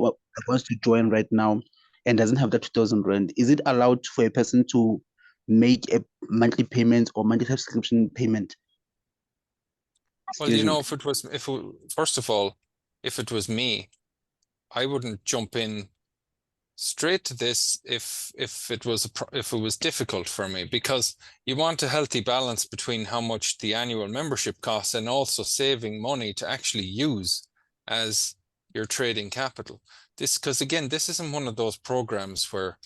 wants to join right now and doesn't have that 2,000 rand. Is it allowed for a person to make a monthly payment or monthly subscription payment?
Well, first of all, if it was me, I wouldn't jump in straight to this if it was difficult for me, because you want a healthy balance between how much the annual membership costs and also saving money to actually use as your trading capital. Because again, this isn't one of those programs where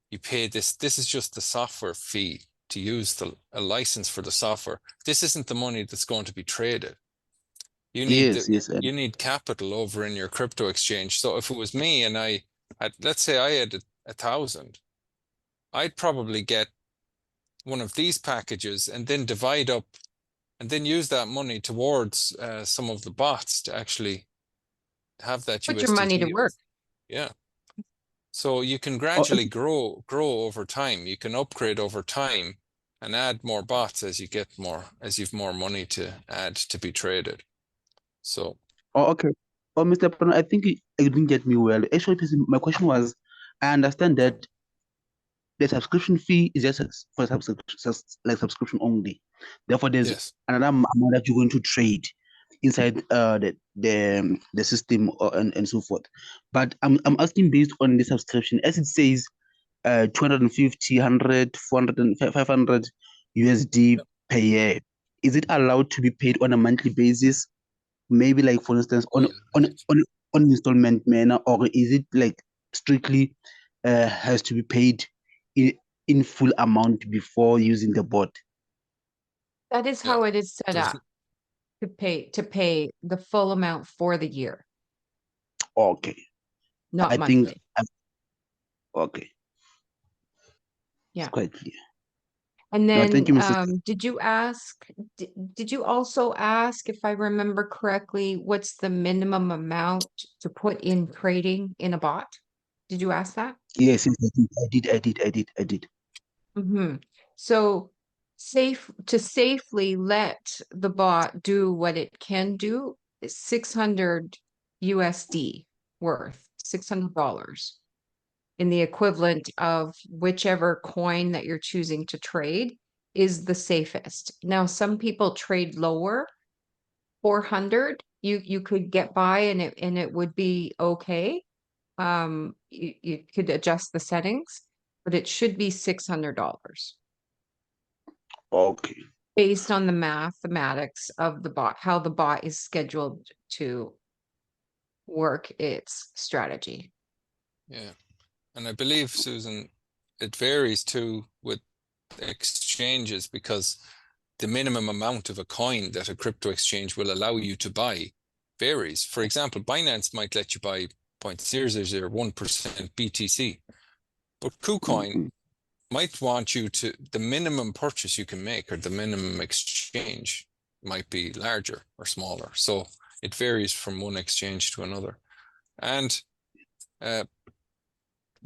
you pay this. This is just the software fee to use a license for the software. This isn't the money that's going to be traded. You need capital over in your crypto exchange. So if it was me and let's say I had 1,000, I'd probably get one of these packages and then divide up and then use that money towards some of the bots to actually have that
Put your money to work.
Yeah. So you can gradually grow over time. You can upgrade over time and add more bots as you've more money to add to be traded. So.
Oh, okay. Oh, Mr. Pano, I think you didn't get me well. Actually, my question was, I understand that the subscription fee is just for subscription only. Therefore, there's another amount that you're going to trade inside the system and so forth. But I'm asking based on the subscription, as it says, 250, 100, 400, and 500 USD per year. Is it allowed to be paid on a monthly basis? Maybe, like, for instance, on installment manner, or is it like strictly has to be paid in full amount before using the bot?
That is how it is set up, to pay the full amount for the year.
Okay.
Not monthly.
Okay.
Yeah.
It's quite clear.
And then,
thank you, Mrs.
Did you also ask, if I remember correctly, what's the minimum amount to put in trading in a bot? Did you ask that?
Yes, I did.
Mm-hmm. So safely let the bot do what it can do is 600 USD worth, $600. In the equivalent of whichever coin that you're choosing to trade is the safest. Now, some people trade lower, 400. You could get by and it would be okay. You could adjust the settings, but it should be $600.
Okay.
Based on the mathematics of the bot, how the bot is scheduled to work its strategy.
Yeah. And I believe, Susan, it varies too with exchanges, because the minimum amount of a coin that a crypto exchange will allow you to buy varies. For example, Binance might let you buy 0.0001% BTC, but KuCoin might want you to, the minimum purchase you can make or the minimum exchange might be larger or smaller. So it varies from one exchange to another. And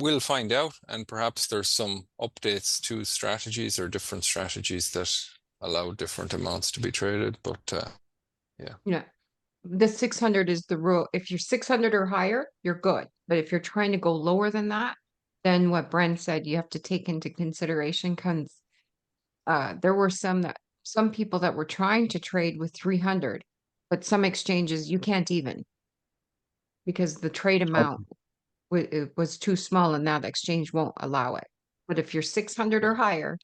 we'll find out, and perhaps there's some updates to strategies or different strategies that allow different amounts to be traded. But
yeah, the 600 is the rule. If you're 600 or higher, you're good. But if you're trying to go lower than that, then what Bren said, you have to take into consideration, because there were some people that were trying to trade with 300, but some exchanges you can't even, because the trade amount it was too small and that exchange won't allow it. But if you're 600 or higher,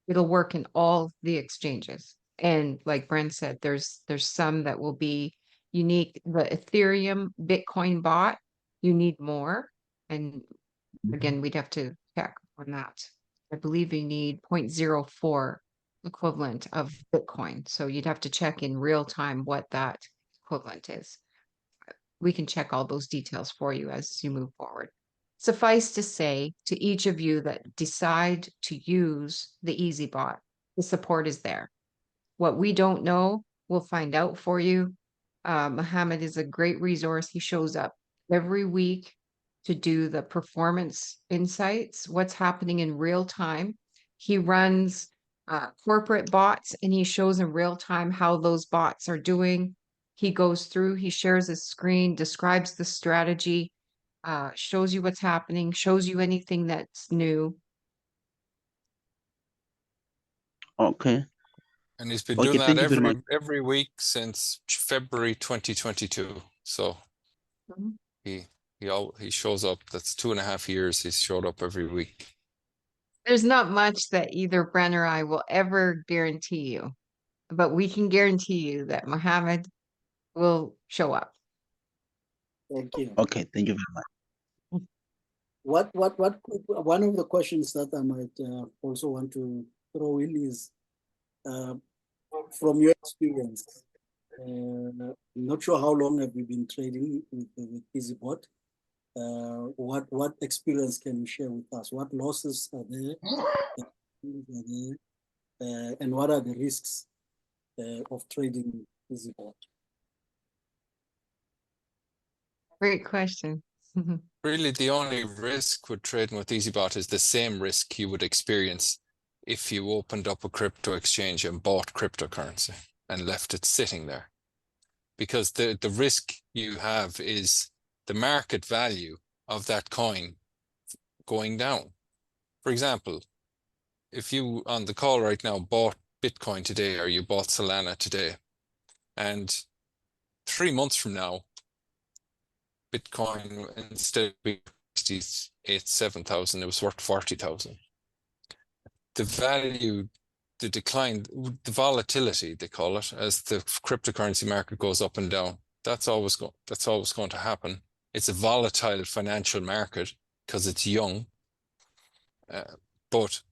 it'll work in all the exchanges. And like Bren said, there's some that will be You need the Ethereum Bitcoin bot. You need more. And again, we'd have to check on that. I believe you need 0.04 equivalent of Bitcoin. So you'd have to check in real time what that equivalent is. We can check all those details for you as you move forward. Suffice to say, to each of you that decide to use the EasyBot, the support is there. What we don't know, we'll find out for you. Mohammed is a great resource. He shows up every week to do the performance insights, what's happening in real time. He runs corporate bots and he shows in real time how those bots are doing. He goes through, he shares his screen, describes the strategy, shows you what's happening, shows you anything that's new.
Okay.
And he's been
Okay,
doing that
thank you very much.
every week since February 2022. So
Mhm.
he shows up. That's 2.5 years. He's showed up every week.
There's not much that either Bren or I will ever guarantee you, but we can guarantee you that Mohammed will show up.
Thank you.
Okay, thank you very much.
One of the questions that I might also want to throw in is, from your experience, I'm not sure how long have you been trading with EasyBot. What experience can you share with us? What losses are there? And what are the risks of trading EasyBot?
Great question.
Really, the only risk with trading with EasyBot is the same risk you would experience if you opened up a crypto exchange and bought cryptocurrency and left it sitting there. Because the risk you have is the market value of that coin going down. For example, if you on the call right now bought Bitcoin today or you bought Solana today, and 3 months from now, Bitcoin, instead of being 67,000, it was worth 40,000. The value, the decline, the volatility, they call it, as the cryptocurrency market goes up and down, that's always going to happen. It's a volatile financial market because it's young, but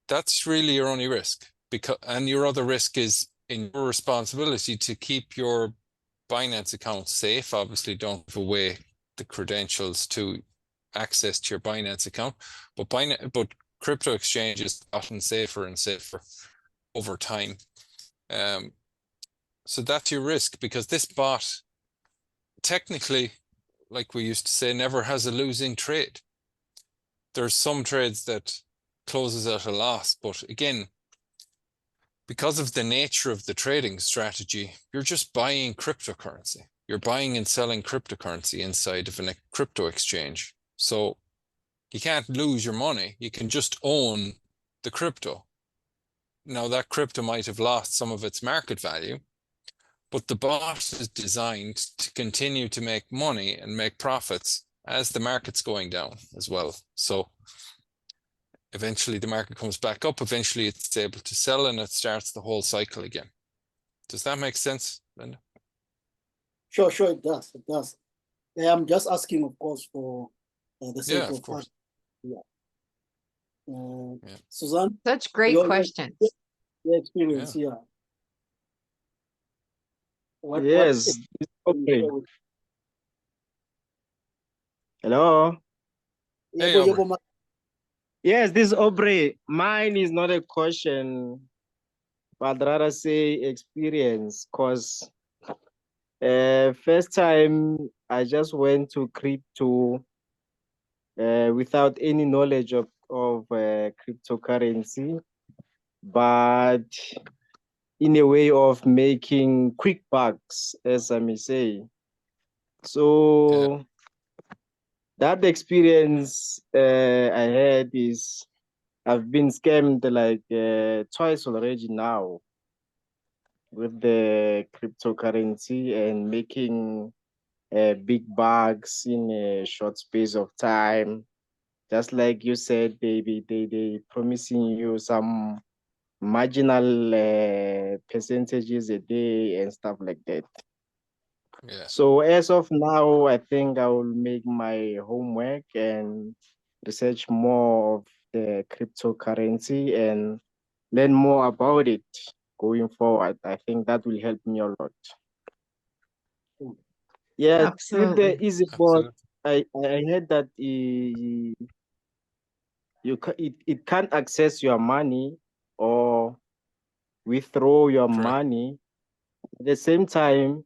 that's really your only risk. And your other risk is in your responsibility to keep your Binance account safe. Obviously, don't give away the credentials to access to your Binance account, but crypto exchanges gotten safer and safer over time. So that's your risk, because this bot, technically, like we used to say, never has a losing trade. There's some trades that closes at a loss, but again, because of the nature of the trading strategy, you're just buying cryptocurrency. You're buying and selling cryptocurrency inside of a crypto exchange. So you can't lose your money. You can just own the crypto. Now, that crypto might have lost some of its market value, but the bot is designed to continue to make money and make profits as the market's going down as well. So eventually the market comes back up, eventually it's able to sell, and it starts the whole cycle again. Does that make sense, Linda?
Sure, it does. It does. I'm just asking, of course, for the sake of course. Suzanne?
Such great questions.
Your experience,
Yes. Okay. Hello.
Hey, Aubrey.
Yes, this is Aubrey. Mine is not a question, but rather say experience. Cause first time I just went to crypto without any knowledge of cryptocurrency, but in a way of making quick bucks, as I may say. So that experience I had is I've been scammed like twice already now with the cryptocurrency and making big bucks in a short space of time. Just like you said, they promising you some marginal percentages a day and stuff like that.
Yeah.
So as of now, I think I will make my homework and research more of the cryptocurrency and learn more about it going forward. I think that will help me a lot. Yeah, with the
Absolutely.
EasyBot, I heard that it can't access your money or withdraw your
Correct.
money. At the same time,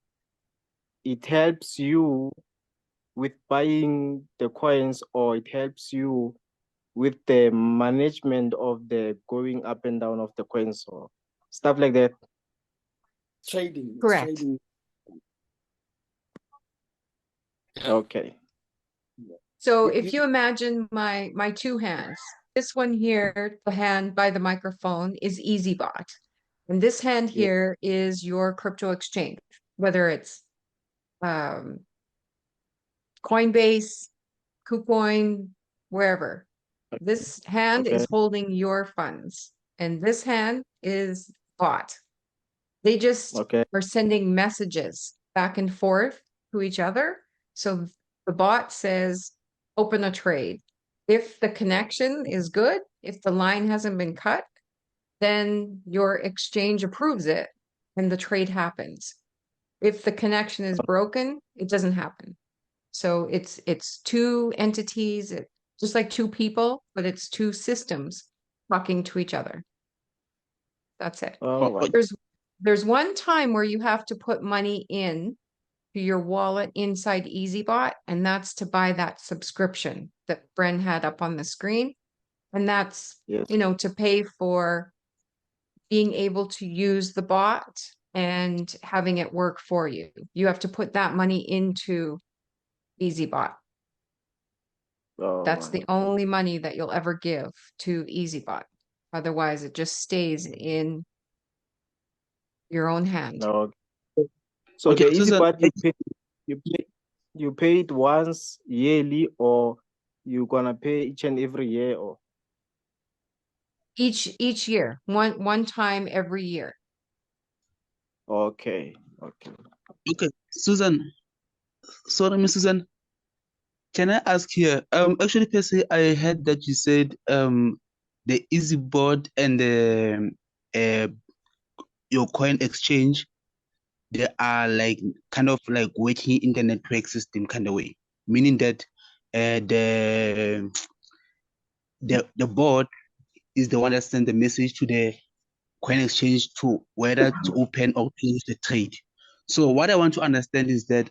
it helps you with buying the coins, or it helps you with the management of the going up and down of the coins or stuff like that.
Trading.
Correct.
Trading.
Yeah.
Okay.
So if you imagine my two hands, this one here, the hand by the microphone is EasyBot. And this hand
Yeah.
here is your crypto exchange, whether it's Coinbase, KuCoin, wherever. This hand
Okay.
is holding your funds, and this hand is bot. They just
Okay.
are sending messages back and forth to each other. So the bot says, open a trade. If the connection is good, if the line hasn't been cut, then your exchange approves it and the trade happens. If the connection is broken, it doesn't happen. So it's two entities, just like two people, but it's two systems talking to each other. That's it.
All right.
There's one time where you have to put money in to your wallet inside EasyBot, and that's to buy that subscription that Bren had up on the screen. And that's,
Yes.
to pay for being able to use the bot and having it work for you. You have to put that money into EasyBot.
All
That's
right.
the only money that you'll ever give to EasyBot. Otherwise, it just stays in your own hand.
No. So
Okay,
the
Susan,
EasyBot you pay it once yearly, or you gonna pay each and every year, or
Each year, one time every year.
okay.
okay, Susan. Sorry, Miss Susan. Can I ask here? Actually, Percy, I heard that you said the EasyBot and the your coin exchange, they are like kind of like working in the network system kind of way, meaning that the bot is the one that sends the message to the coin exchange to whether to open or close the trade. So what I want to understand is that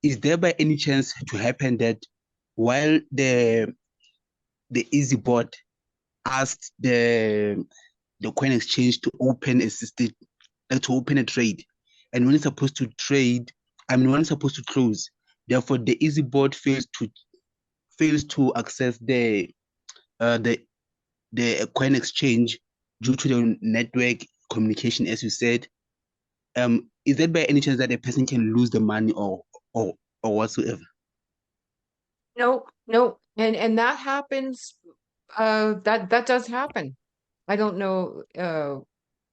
is there by any chance to happen that while the EasyBot asked the coin exchange to open a system, to open a trade, and when it's supposed to trade, when it's supposed to close, therefore the EasyBot fails to access the coin exchange due to the network communication, as you said. Is that by any chance that a person can lose the money or whatsoever?
No. And that happens. That does happen. I don't know.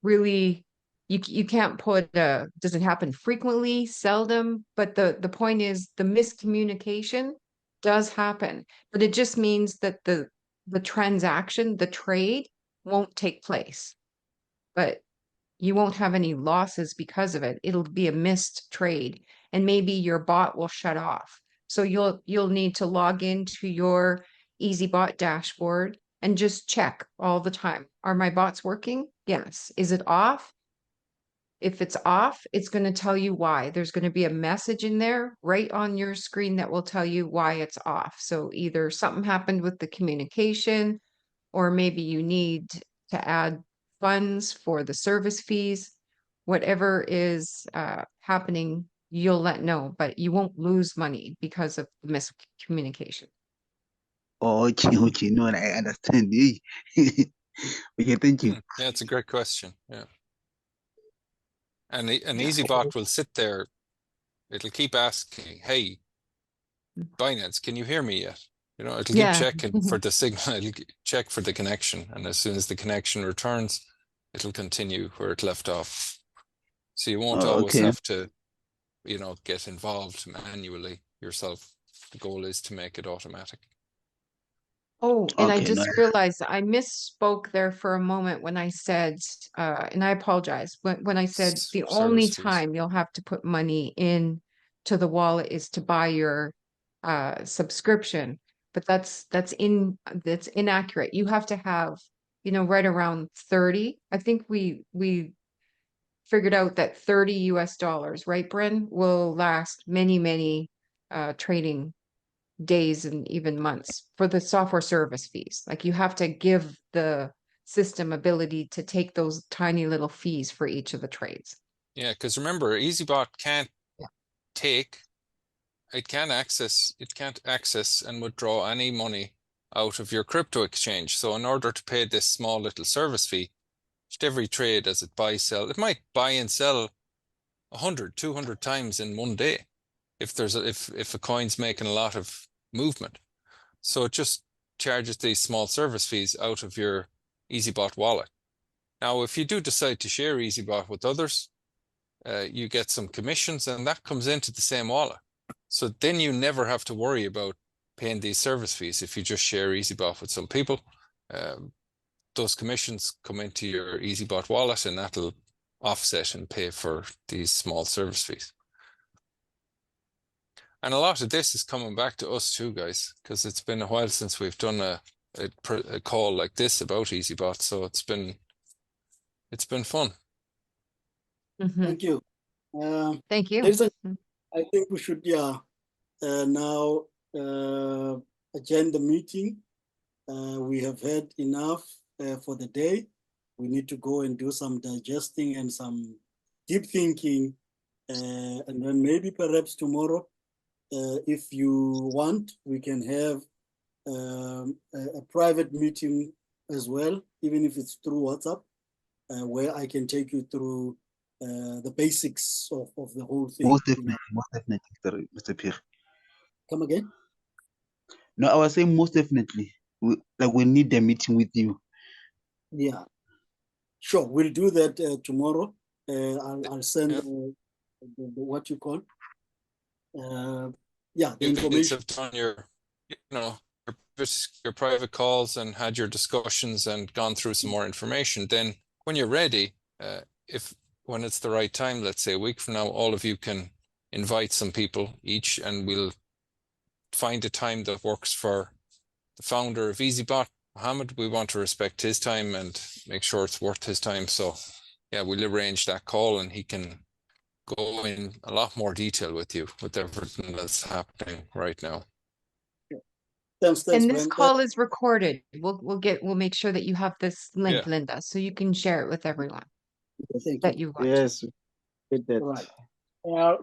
Really, you can't put. Does it happen frequently? Seldom. But the point is, the miscommunication does happen. But it just means that the transaction, the trade, won't take place. But you won't have any losses because of it. It'll be a missed trade, and maybe your bot will shut off. So you'll need to log into your EasyBot dashboard and just check all the time. Are my bots working? Yes. Is it off? If it's off, it's going to tell you why. There's going to be a message in there right on your screen that will tell you why it's off. So either something happened with the communication, or maybe you need to add funds for the service fees. Whatever is happening, you'll let know, but you won't lose money because of the miscommunication.
Okay, no, I understand. Okay, thank you.
Yeah, it's a great question. Yeah. And an EasyBot will sit there. It'll keep asking, hey, Binance, can you hear me yet? It'll keep checking for the signal. It'll check for the connection. And as soon as the connection returns, it'll continue where it left off. So you won't always
Okay.
have to get involved manually yourself. The goal is to make it automatic.
Oh, and I
Okay, no,
just realized I misspoke there for a moment when I said, and I apologize, when I said the only
Service fees.
time you'll have to put money in to the wallet is to buy your subscription, but that's inaccurate. You have to have, right around 30. I think we figured out that $30, right, Bren, will last many, many trading days and even months for the software service fees. Like you have to give the system ability to take those tiny little fees for each of the trades.
Yeah, because remember, EasyBot can't
Yeah.
it can't access and withdraw any money out of your crypto exchange. So in order to pay this small little service fee, just every trade as it buy, sell, it might buy and sell 100, 200 times in one day if a coin's making a lot of movement. So it just charges these small service fees out of your EasyBot wallet. Now, if you do decide to share EasyBot with others, you get some commissions, and that comes into the same wallet. So then you never have to worry about paying these service fees if you just share EasyBot with some people. Those commissions come into your EasyBot wallet, and that'll offset and pay for these small service fees. And a lot of this is coming back to us too, guys, because it's been a while since we've done a call like this about EasyBot. So it's been fun.
Mm-hmm.
Thank you.
Thank you.
I think we should now adjourn the meeting. We have had enough for the day. We need to go and do some digesting and some deep thinking, and then maybe perhaps tomorrow, if you want, we can have a private meeting as well, even if it's through WhatsApp, where I can take you through the basics of the whole thing.
Most definitely, Mr. Pierre.
Come again?
No, I was saying most definitely. We need the meeting with you.
Yeah, sure. We'll do that tomorrow. I'll send what you call. The information.
Have done your private calls and had your discussions and gone through some more information. Then when you're ready, when it's the right time, let's say a week from now, all of you can invite some people each, and we'll find a time that works for the founder of EasyBot, Mohammed. We want to respect his time and make sure it's worth his time. So yeah, we'll arrange that call, and he can go in a lot more detail with you with everything that's happening right now.
Thanks,
and this
Bren.
call is recorded. We'll make sure that you have this link,
Yeah.
Linda, so you can share it with everyone
Thank
that
you.
you want.
Yes, with that.
Right.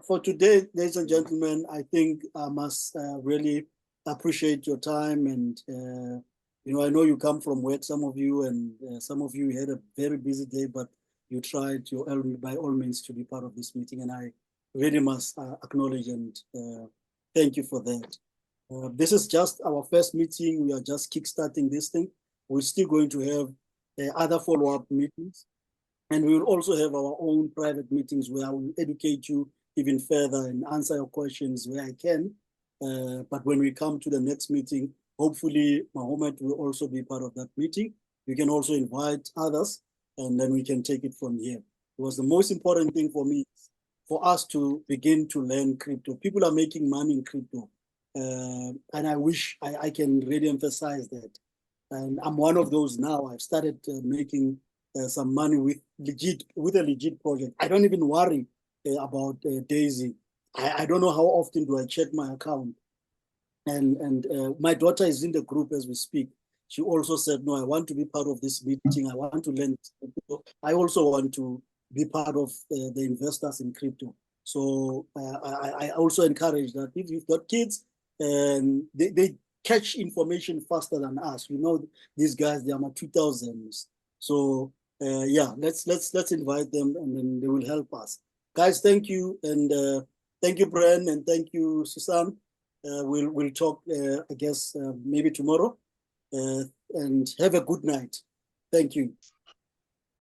For today, ladies and gentlemen, I think I must really appreciate your time. And, I know you come from work, some of you, and some of you had a very busy day, but you tried by all means to be part of this meeting. And I really must acknowledge and thank you for that. This is just our first meeting. We are just kickstarting this thing. We're still going to have other follow-up meetings. And we will also have our own private meetings where I will educate you even further and answer your questions where I can. But when we come to the next meeting, hopefully Mohammed will also be part of that meeting. We can also invite others, and then we can take it from here. It was the most important thing for me, for us to begin to learn crypto. People are making money in crypto. And I wish I can really emphasize that. And I'm one of those now. I've started making some money with a legit project. I don't even worry about Daisy. I don't know how often do I check my account. And my daughter is in the group as we speak. She also said, no, I want to be part of this meeting. I want to learn. I also want to be part of the investors in crypto. So I also encourage that if you've got kids, and they catch information faster than us. These guys, they are my 2000s. So let's invite them, and then they will help us. Guys, thank you, and thank you, Bren, and thank you, Susan. We'll talk, I guess, maybe tomorrow, and have a good night. Thank you.